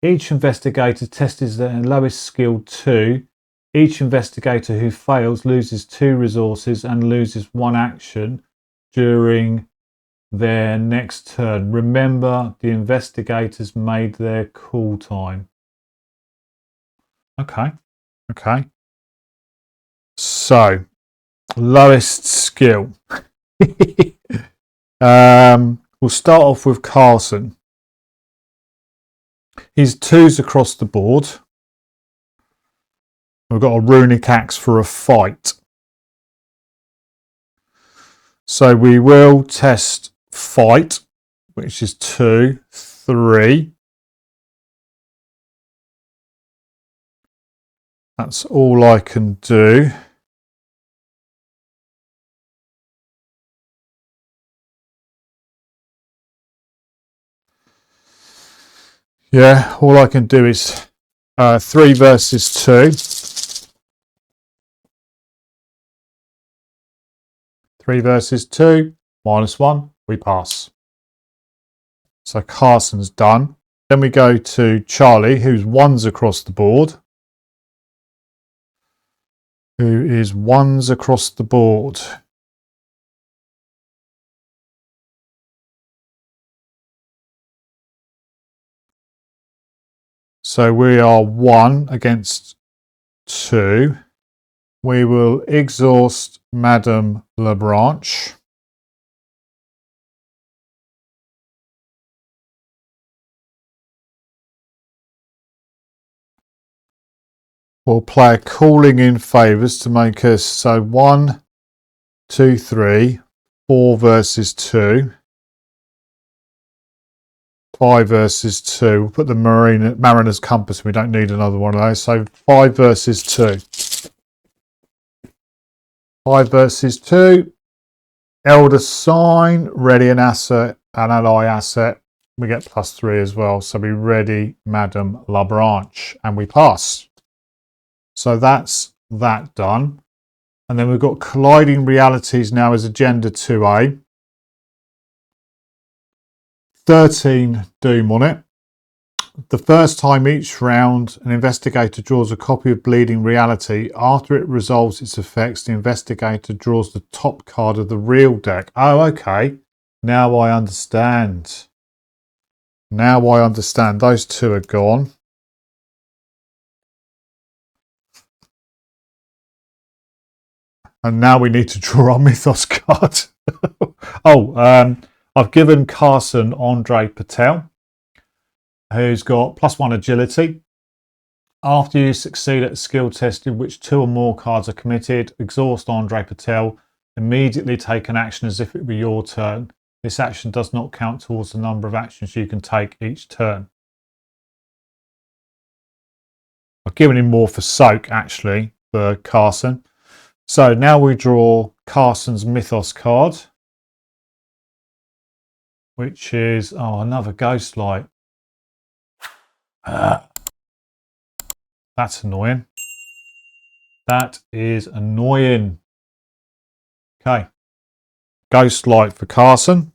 Each investigator tests their lowest skill 2. Each investigator who fails loses 2 resources and loses 1 action during their next turn. Remember, the investigators made their call time. Okay. So, lowest skill. We'll start off with Carson. He's 2s across the board. We've got a runic axe for a fight. So we will test fight, which is 2, 3. That's all I can do. Yeah, all I can do is 3 versus 2. 3 versus 2, -1, we pass. So Carson's done. Then we go to Charlie, who's 1s across the board. Who is 1s across the board. So we are 1 against 2. We will exhaust Madame Lebranche. We'll play a calling in favours to make us so 1, 2, 3, 4 versus 2. 5 versus 2. We'll put the Mariner's Compass. We don't need another one of those. So 5 versus 2. 5 versus 2. Elder Sign. Ready an asset. An ally asset. We get +3 as well. So we ready Madame Labranche. And we pass. So that's that done. And then we've got Colliding Realities now as Agenda 2A. 13 doom on it. The first time each round an investigator draws a copy of Bleeding Reality. After it resolves its effects, the investigator draws the top card of the real deck. Oh, okay. Now I understand. Now I understand. Those 2 are gone. And now we need to draw our Mythos card. I've given Carson Andre Patel, who's got +1 agility. After you succeed at a skill test in which 2 or more cards are committed, exhaust Andre Patel. Immediately take an action as if it were your turn. This action does not count towards the number of actions you can take each turn. I've given him more for soak, actually, for Carson. So now we draw Carson's Mythos card, which is, another ghost light. That's annoying. That is annoying. Okay. Ghost light for Carson.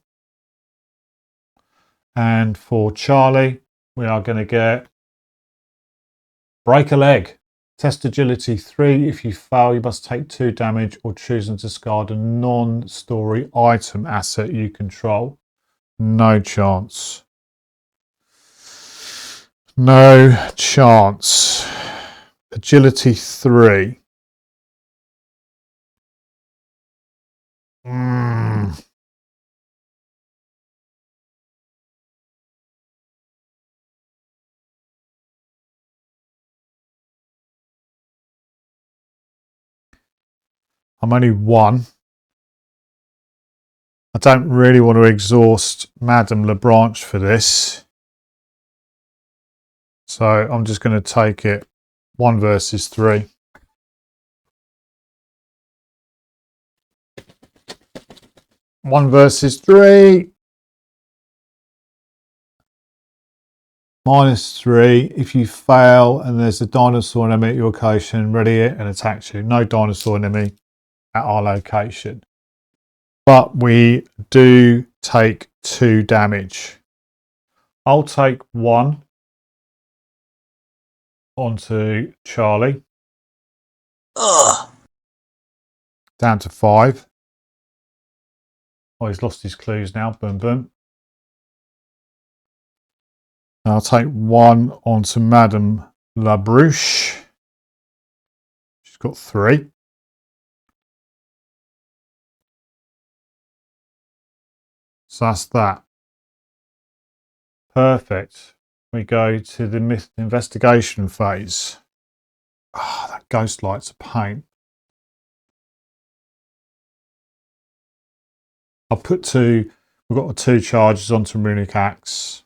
And for Charlie, we are going to get break a leg. Test agility 3. If you fail, you must take 2 damage or choose and discard a non-story item asset you control. No chance. No chance. Agility 3. I'm only 1. I don't really want to exhaust Madame Lebranche for this. So I'm just going to take it 1 versus 3. One versus 3. -3. If you fail and there's a dinosaur enemy at your location, ready it and attacks you. No dinosaur enemy at our location. But we do take 2 damage. I'll take 1 onto Charlie. Ugh. Down to 5. Oh, he's lost his clues now. Boom, boom. I'll take 1 onto Madame Labrouche. She's got 3. So that's that. Perfect. We go to the investigation phase. Ah, that ghost light's a pain. I'll put 2. We've got 2 charges onto Runic Axe.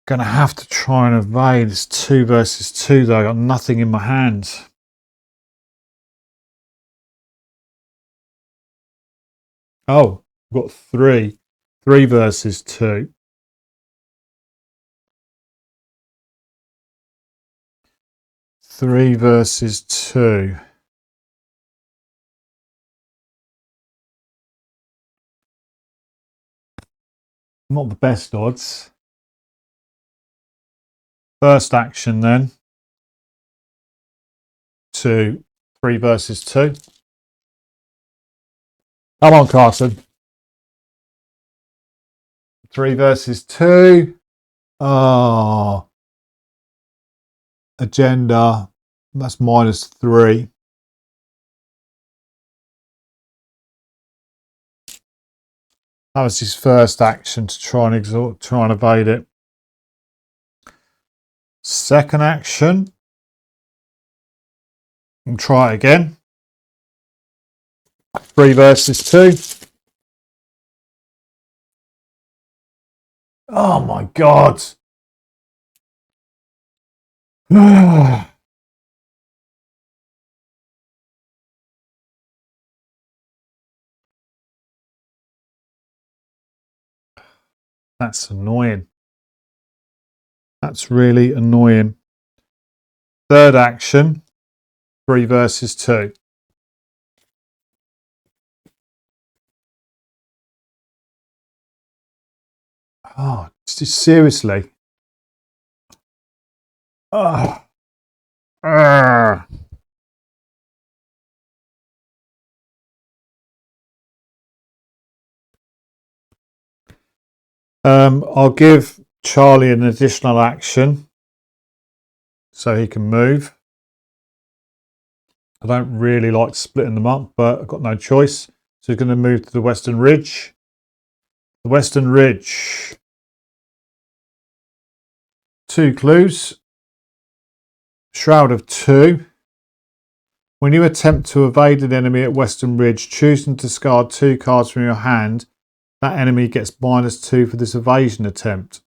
Gonna have to try and evade. It's 2 versus 2 though. I got nothing in my hand. Oh, I've got 3. 3 versus 2. 3 versus 2. Not the best odds. First action then. 2. 3 versus 2. Come on, Carson. 3 versus 2. Oh. Agenda. That's -3. That was his first action to try and evade it. Second action. And try it again. 3 versus 2. Oh my God. That's annoying. That's really annoying. Third action. 3 versus 2. Oh, seriously. Oh. I'll give Charlie an additional action so he can move. I don't really like splitting them up, but I've got no choice. So he's going to move to the Western Ridge. The Western Ridge. 2 clues. Shroud of 2. When you attempt to evade an enemy at Western Ridge, choose and discard 2 cards from your hand. That enemy gets -2 for this evasion attempt.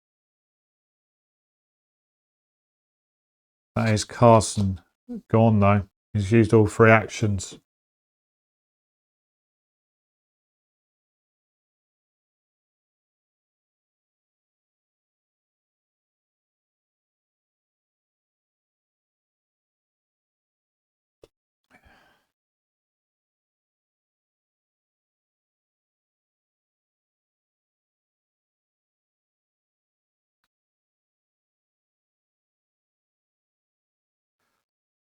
That is Carson. Gone though. He's used all 3 actions.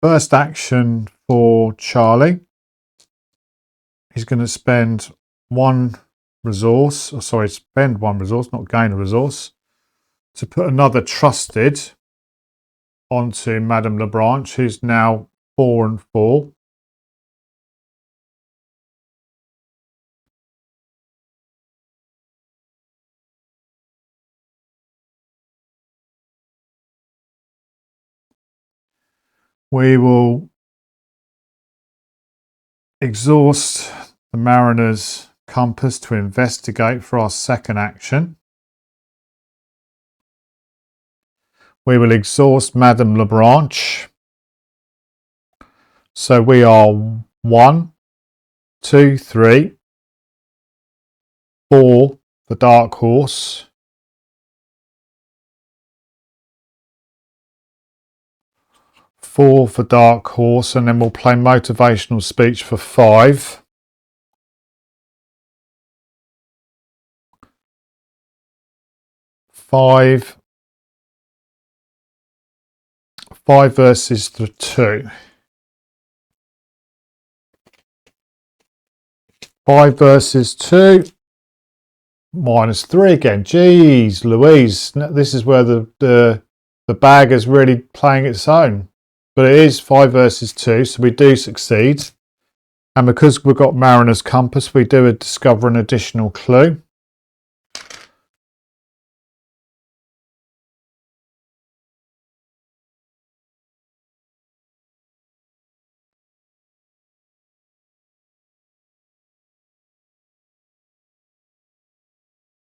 First action for Charlie. He's going to spend one resource, or sorry, spend one resource, not gain a resource, to put another trusted onto Madame Lebranche, who's now 4 and 4. We will exhaust the Mariner's compass to investigate for our second action. We will exhaust Madame Lebranche. So we are 1, 2, 3, 4 for Dark Horse. 4 for Dark Horse, and then we'll play motivational speech for 5. Five versus the 2. 5 versus 2. -3 again. Jeez Louise. This is where the bag is really playing its own. But it is 5 versus 2, so we do succeed. And because we've got Mariner's Compass, we do discover an additional clue.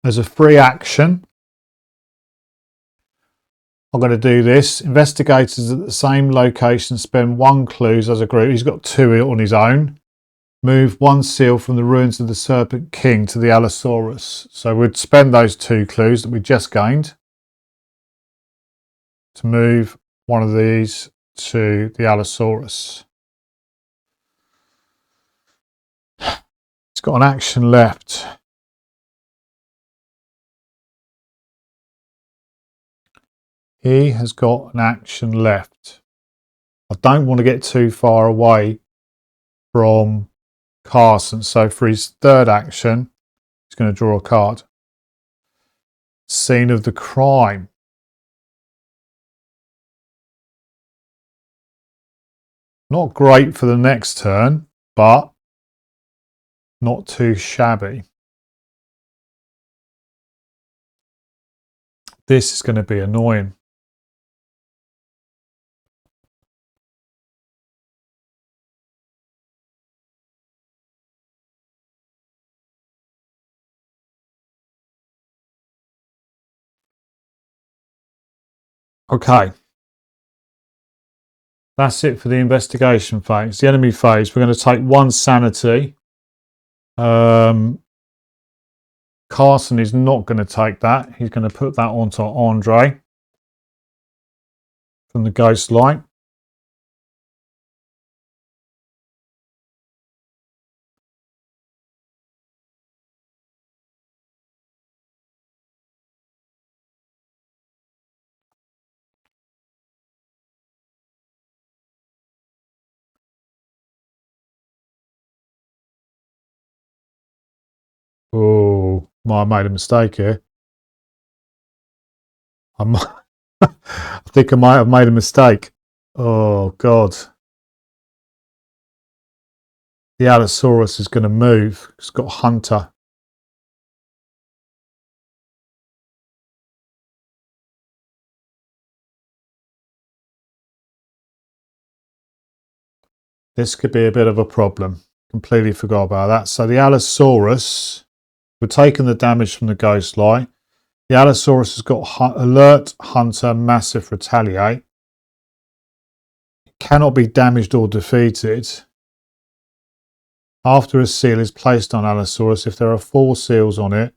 As a free action, I'm going to do this. Investigators at the same location spend 1 clues as a group. He's got 2 on his own. Move 1 seal from the ruins of the Serpent King to the Allosaurus. So we'd spend those 2 clues that we just gained to move one of these to the Allosaurus. It's got an action left. He has got an action left. I don't want to get too far away from Carson. So for his third action, he's going to draw a card. Scene of the crime. Not great for the next turn, but not too shabby. This is going to be annoying. Okay. That's it for the investigation phase. The enemy phase, we're going to take 1 sanity. Carson is not going to take that. He's going to put that onto Andre from the Ghost Light. Oh, I made a mistake here. I think I might have made a mistake. Oh, God. The Allosaurus is going to move. It's got Hunter. This could be a bit of a problem. Completely forgot about that. So the Allosaurus, we're taking the damage from the Ghost Light. The Allosaurus has got Alert, Hunter, Massive, Retaliate. It cannot be damaged or defeated. After a seal is placed on Allosaurus, if there are 4 seals on it,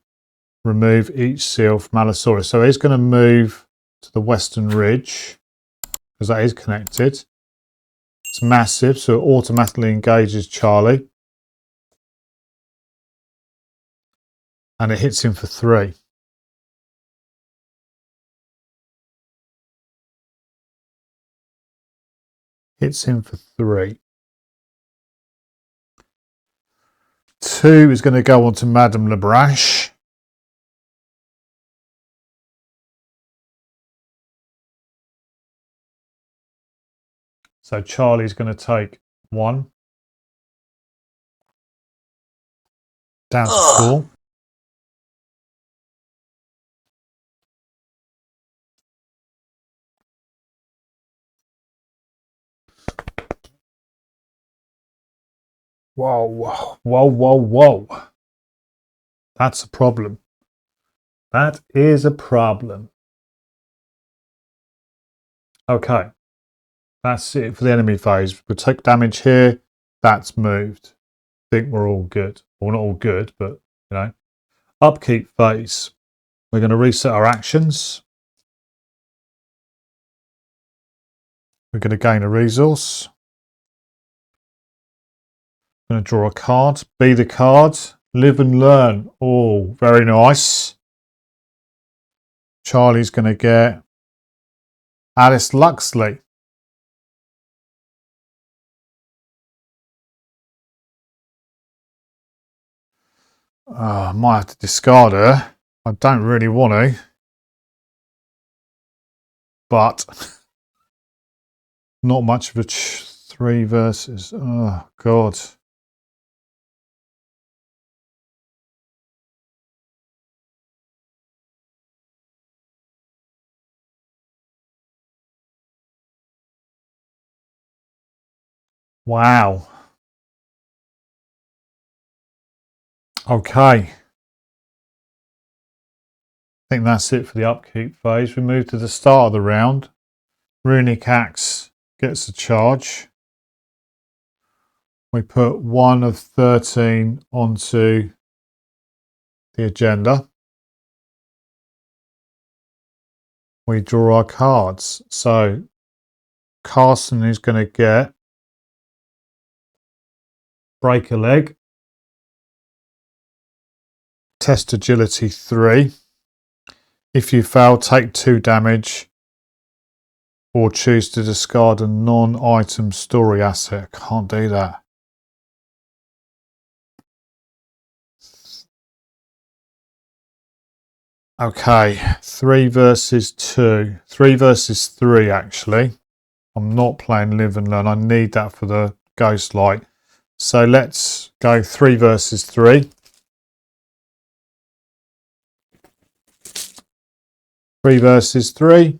remove each seal from Allosaurus. So he's going to move to the Western Ridge, because that is connected. It's massive, so it automatically engages Charlie. And it hits him for 3. Hits him for 3. 2 is going to go on to Madame Lebrache. So Charlie's going to take 1. Down to 4. Whoa, whoa, whoa, whoa, whoa. That's a problem. That is a problem. Okay. That's it for the enemy phase. We take damage here. That's moved. I think we're all good. Well, not all good, but, you know. Upkeep phase. We're going to reset our actions. We're going to gain a resource. We're going to draw a card. Be the card. Live and learn. Oh, very nice. Charlie's going to get Alice Luxley. I might have to discard her. I don't really want to. But not much of a 3 versus. Oh, God. Wow. Okay. I think that's it for the upkeep phase. We move to the start of the round. Runic Axe gets a charge. We put 1 of 13 onto the agenda. We draw our cards. So Carson is going to get Break a Leg. Test Agility 3. If you fail, take 2 damage or choose to discard a non-item story asset. Can't do that. Okay, 3 versus 2. 3 versus 3, actually. I'm not playing Live and Learn. I need that for the Ghost Light. So let's go 3 versus 3. 3 versus 3.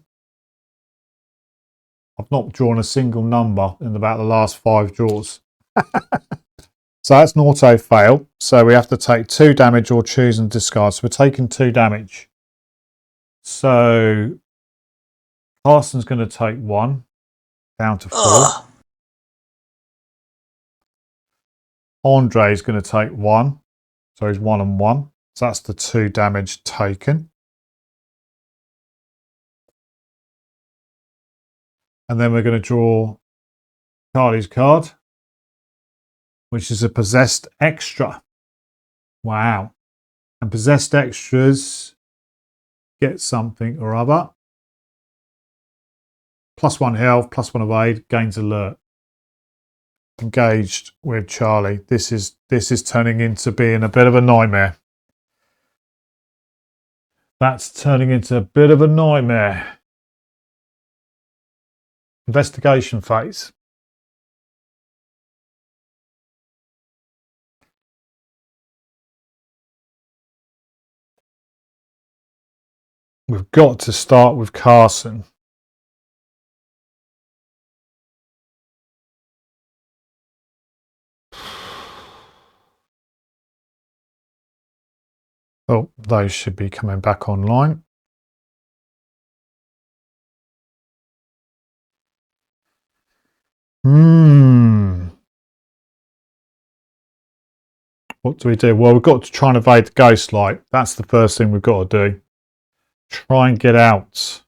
I've not drawn a single number in about the last 5 draws. So that's an auto fail. So we have to take 2 damage or choose and discard. So we're taking 2 damage. So Carson's going to take 1 down to 4. Andre's going to take 1. So he's 1 and 1. So that's the 2 damage taken. And then we're going to draw Charlie's card, which is a Possessed Extra. Wow. And Possessed Extras get something or other. +1 health, +1 evade, gains alert. Engaged with Charlie. This is turning into being a bit of a nightmare. That's turning into a bit of a nightmare. Investigation phase. We've got to start with Carson. Oh, those should be coming back online. What do we do? Well, we've got to try and evade the Ghost Light. That's the first thing we've got to do. Try and get out.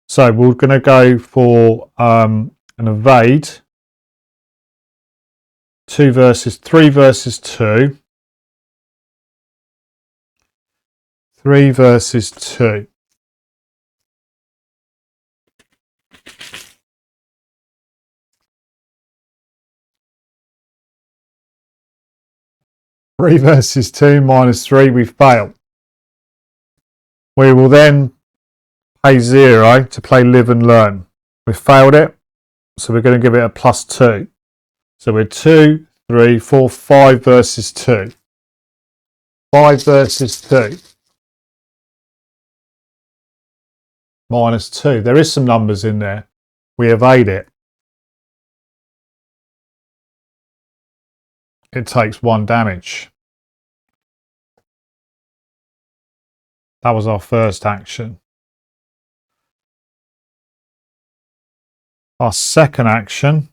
So we're going to go for an evade. 3 versus 2. 3 versus 2. 3 versus 2 minus 3, we fail. We will then pay 0 to play live and learn. We failed it, so we're going to give it a +2. So we're 2, 3, 4, 5 versus 2. 5 versus 2. Minus 2. There is some numbers in there. We evade it. It takes 1 damage. That was our first action. Our second action.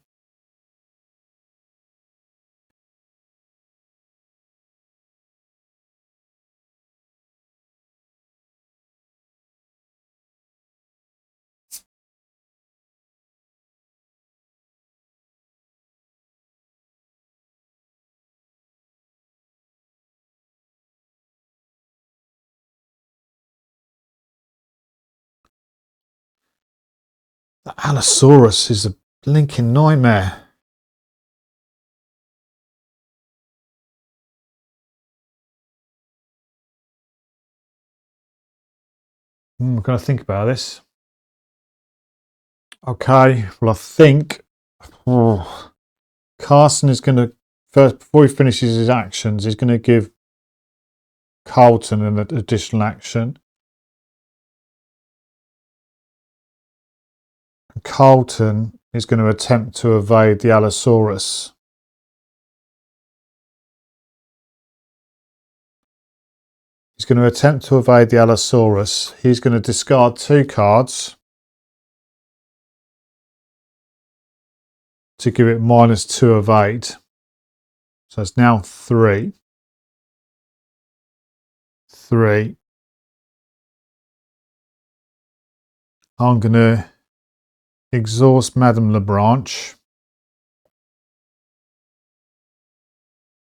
The Allosaurus is a blinking nightmare. I'm going to think about this. Okay, well, I think Carson is going to, first, before he finishes his actions, he's going to give Carlton an additional action. Carlton is going to attempt to evade the Allosaurus. He's going to attempt to evade the Allosaurus. He's going to discard 2 cards to give it -2 evade. So it's now 3. 3. I'm going to exhaust Madame Lebranche.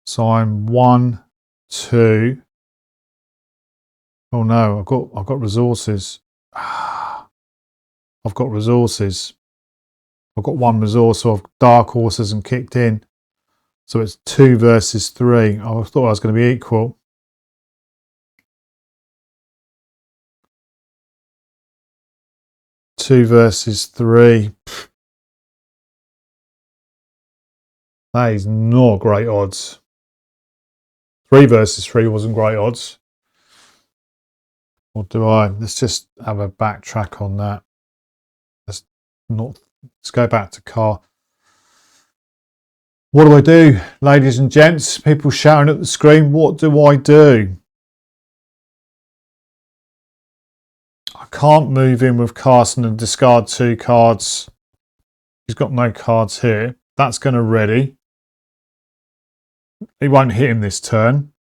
So I'm 1, 2. Oh no, I've got resources. I've got resources. I've got 1 resource, so I've Dark Horse hasn't kicked in. So it's 2 versus 3. I thought I was going to be equal. Two versus 3. That is not great odds. 3 versus 3 wasn't great odds. Or do I? Let's just have a backtrack on that. Let's go back to car. What do I do, ladies and gents? People shouting at the screen. What do I do? I can't move in with Carson and discard 2 cards. He's got no cards here. That's going to ready. He won't hit him this turn.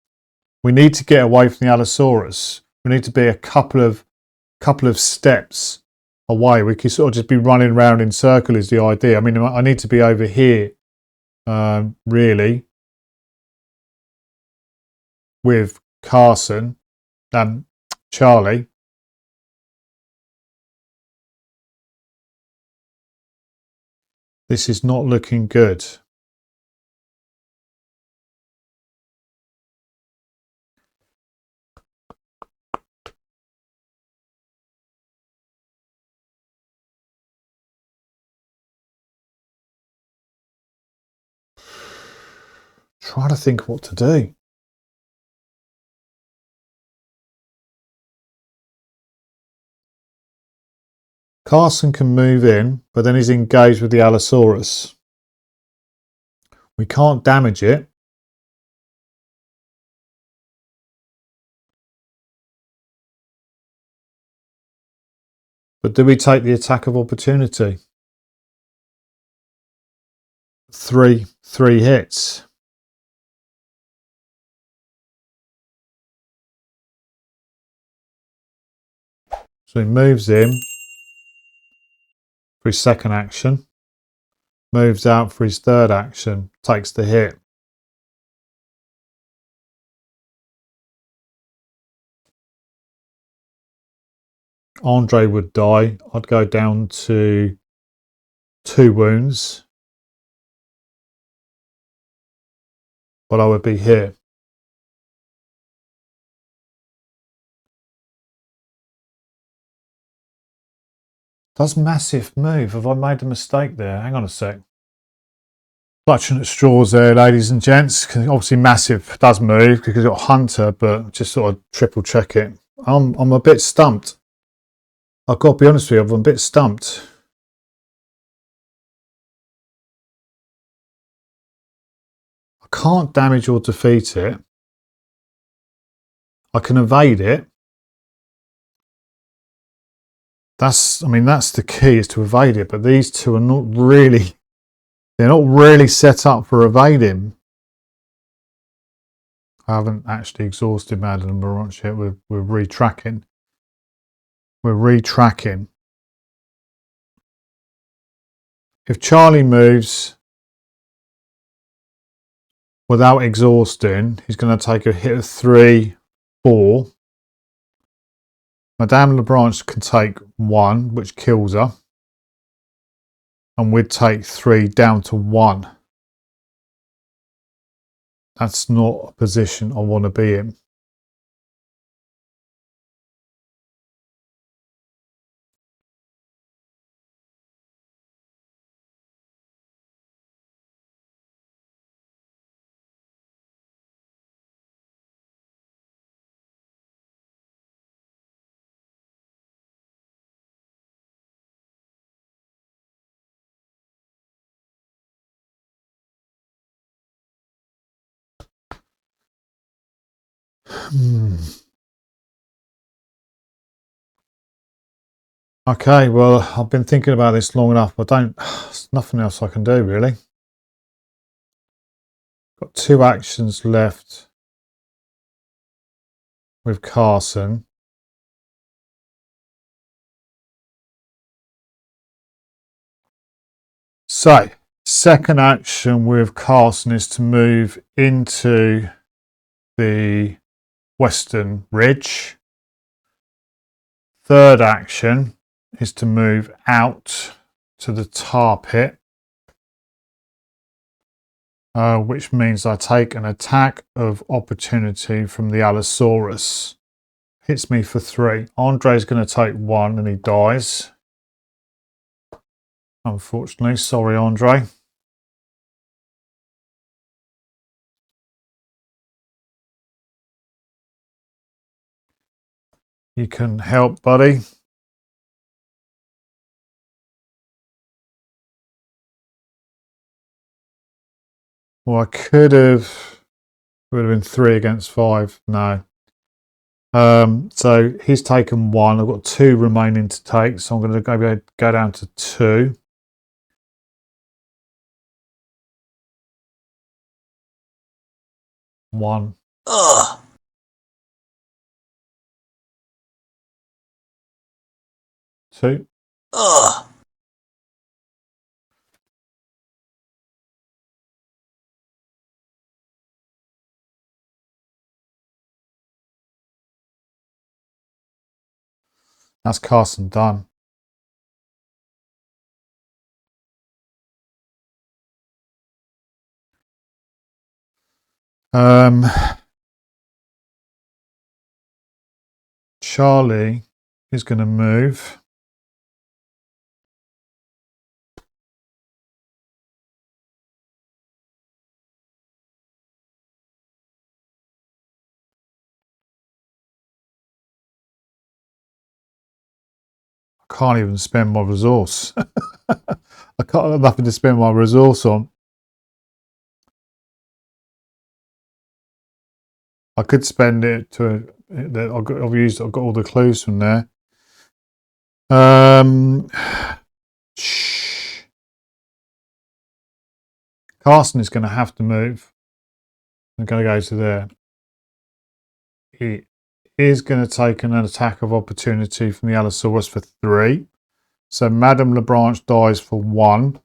We need to get away from the Allosaurus. We need to be a couple of steps away. We could sort of just be running around in circle is the idea. I mean, I need to be over here, really, with Carson and Charlie. This is not looking good. Try to think what to do. Carson can move in, but then he's engaged with the Allosaurus. We can't damage it. But do we take the attack of opportunity? 3 hits. So he moves in for his second action, moves out for his third action, takes the hit. Andre would die. I'd go down to 2 wounds, but I would be here. Does massive move? Have I made a mistake there? Hang on a sec. Clutching at straws there, ladies and gents. Obviously massive does move because it's got Hunter, but just sort of triple check it. I'm a bit stumped. I've got to be honest with you, I'm a bit stumped. I can't damage or defeat it. I can evade it. That's the key, is to evade it, but these two are not really, they're not really set up for evading. I haven't actually exhausted Madden and Baronch yet. We're retracking. We're retracking. If Charlie moves without exhausting, he's going to take a hit of 3, 4. Madame Lebranche can take 1, which kills her. And we'd take 3 down to 1. That's not a position I want to be in. Okay, well, I've been thinking about this long enough. There's nothing else I can do, really. Got 2 actions left with Carson. So, second action with Carson is to move into the Western Ridge. Third action is to move out to the tar pit, which means I take an attack of opportunity from the Allosaurus. Hits me for 3. Andre's going to take 1 and he dies. Unfortunately, sorry, Andre. You can help, buddy. Well, I could have. Would have been 3 against 5. No. So he's taken 1. I've got 2 remaining to take, so I'm going to go down to 2. One. Ugh. 2. Ugh. That's Carson done. Charlie is going to move. I can't even spend my resource. I can't have nothing to spend my resource on. I could spend it to. I've got all the clues from there. Carson is going to have to move. I'm going to go to there. He is going to take an attack of opportunity from the Allosaurus for 3. So Madame Lebranche dies for 1.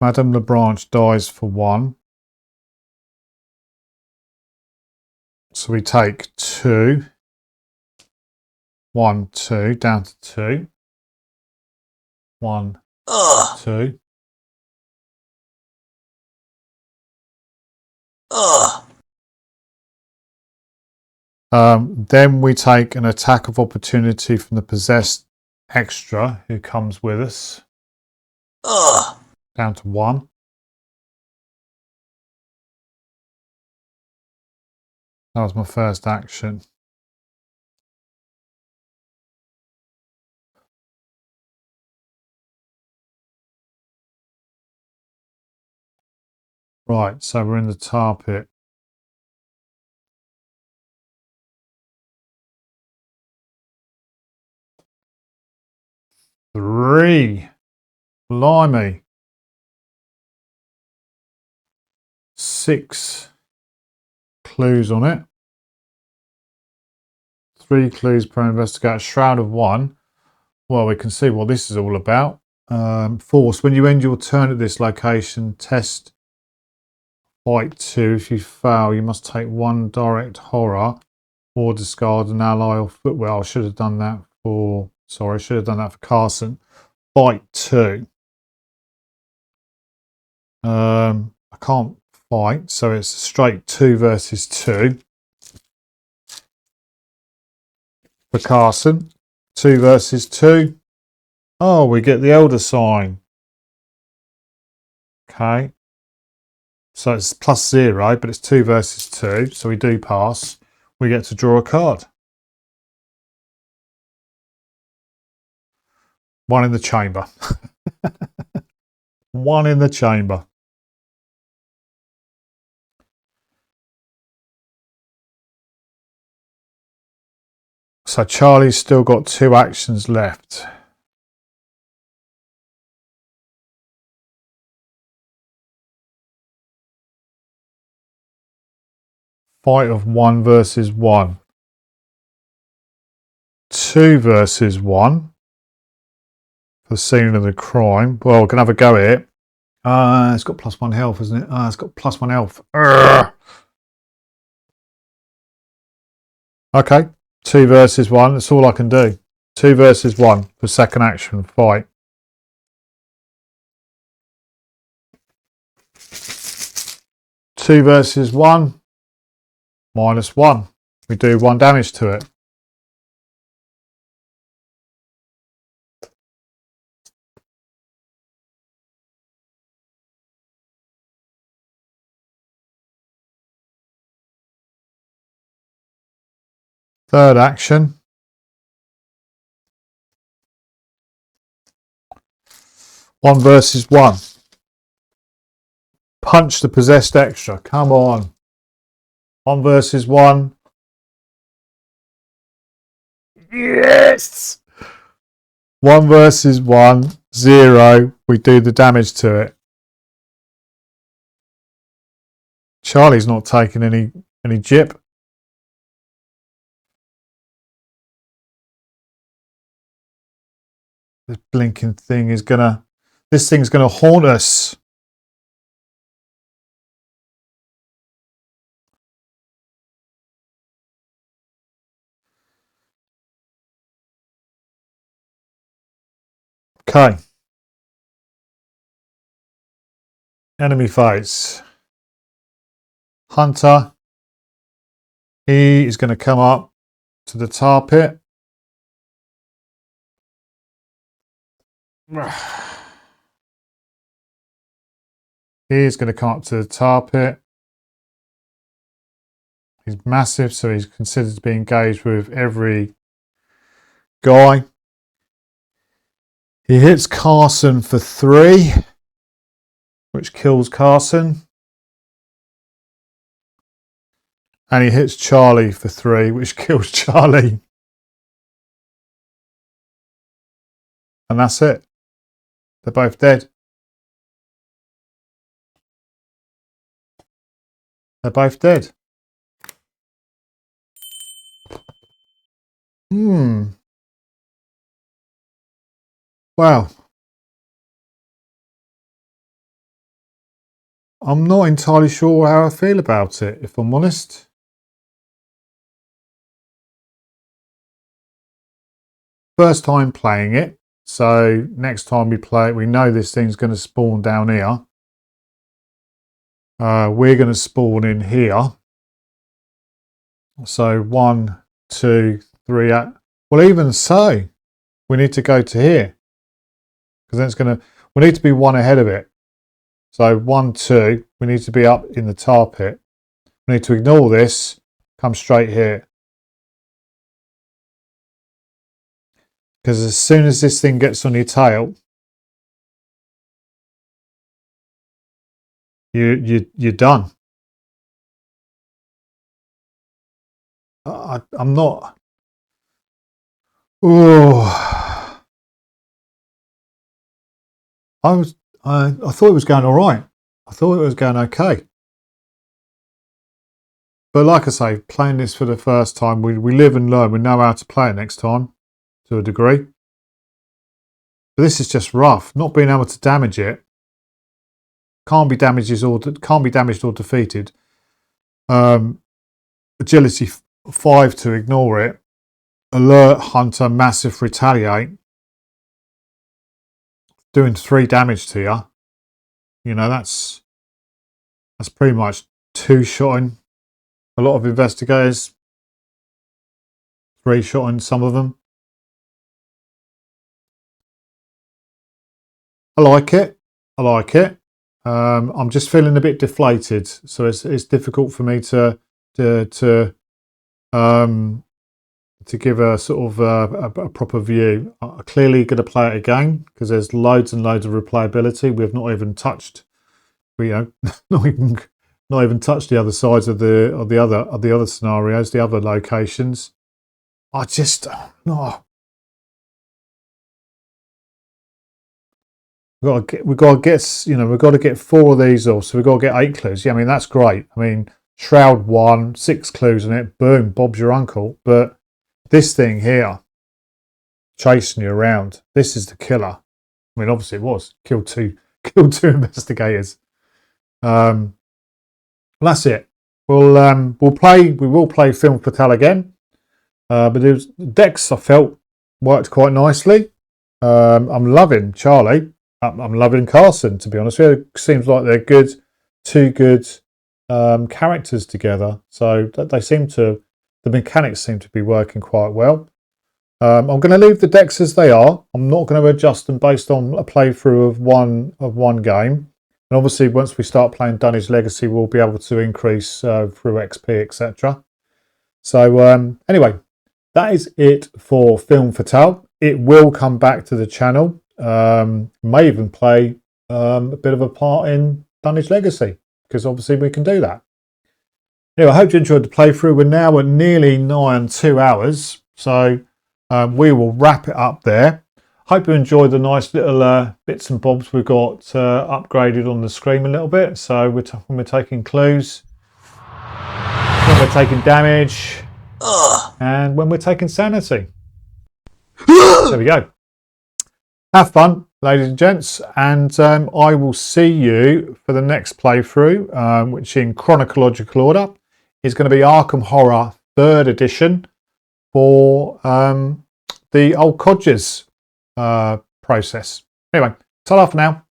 Madame Lebranche dies for 1. So we take 2. 1, 2, down to 2. 1, 2. Then we take an attack of opportunity from the possessed extra who comes with us. Down to 1. That was my first action. Right, so we're in the tar pit. Three. Blimey. 6 clues on it. 3 clues per investigator. Shroud of 1. Well, we can see what this is all about. Force. When you end your turn at this location, test fight 2. If you fail, you must take 1 direct horror or discard an ally or footwear. I should have done that for... Sorry, I should have done that for Carson. Fight 2. I can't fight, so it's straight 2 versus 2. For Carson, 2 versus 2. Oh, we get the elder sign. Okay. So it's +0, but it's 2 versus 2, so we do pass. We get to draw a card. 1 in the chamber. 1 in the chamber. So Charlie's still got 2 actions left. Fight of 1 versus 1. 2 versus 1. For the scene of the crime. Well, we're going to have a go at it. It's got +1 health, isn't it? It's got +1 health. Okay. 2 versus 1. That's all I can do. 2 versus 1 for second action. Fight. Two versus 1. -1. We do 1 damage to it. Third action. 1 versus 1. Punch the possessed extra. Come on. 1 versus 1. Yes! 1 versus 1. 0. We do the damage to it. Charlie's not taking any jip. This blinking thing is gonna... This thing's gonna haunt us. Okay. Enemy face. Hunter. He is going to come up to the tar pit. He's going to come up to the tar pit. He's massive, so he's considered to be engaged with every guy. He hits Carson for 3, which kills Carson. And he hits Charlie for 3, which kills Charlie. And that's it. They're both dead. They're both dead. Well, I'm not entirely sure how I feel about it, if I'm honest. First time playing it, so next time we play it, we know this thing's going to spawn down here. We're going to spawn in here. So 1, 2, 3. Well, even so, we need to go to here because then it's going to. We need to be one ahead of it. So 1, 2. We need to be up in the tar pit. We need to ignore this. Come straight here. Because as soon as this thing gets on your tail, you're done. I'm not. Oh, I thought it was going all right. I thought it was going okay. But like I say, playing this for the first time, we live and learn. We know how to play it next time, to a degree. But this is just rough. Not being able to damage it. Can't be damaged or defeated. Agility 5 to ignore it. Alert, hunter, massive, retaliate. Doing 3 damage to you. You know, that's pretty much 2-shotting. A lot of investigators 3-shotting some of them. I like it. I'm just feeling a bit deflated, so it's difficult for me to give a sort of a proper view. I'm clearly going to play it again because there's loads and loads of replayability. We've not even touched, not even touched the other sides of the other scenarios, the other locations. I just no. We've got to get 4 of these off, so we've got to get 8 clues. Yeah, I mean that's great. I mean, Shroud 1, 6 clues in it, boom, Bob's your uncle. But this thing here, chasing you around, this is the killer. I mean, obviously it was killed two investigators. That's it. We will play Film Fatale again. But the decks I felt worked quite nicely. I'm loving Charlie. I'm loving Carson, to be honest with you. It seems like they're two good characters together. So the mechanics seem to be working quite well. I'm going to leave the decks as they are. I'm not going to adjust them based on a playthrough of one game. And obviously, once we start playing Dunwich Legacy, we'll be able to increase through XP, etc. So anyway, that is it for Film Fatale. It will come back to the channel. May even play a bit of a part in Dunwich Legacy, because obviously we can do that. Anyway, I hope you enjoyed the playthrough. We're now at nearly nigh on 2 hours, so we will wrap it up there. Hope you enjoyed the nice little bits and bobs we got upgraded on the screen a little bit. So when we're taking clues, when we're taking damage, and when we're taking sanity. There we go. Have fun, ladies and gents, and I will see you for the next playthrough, which in chronological order is going to be Arkham Horror 3rd edition for the old codgers process. Anyway, ta-ra for now.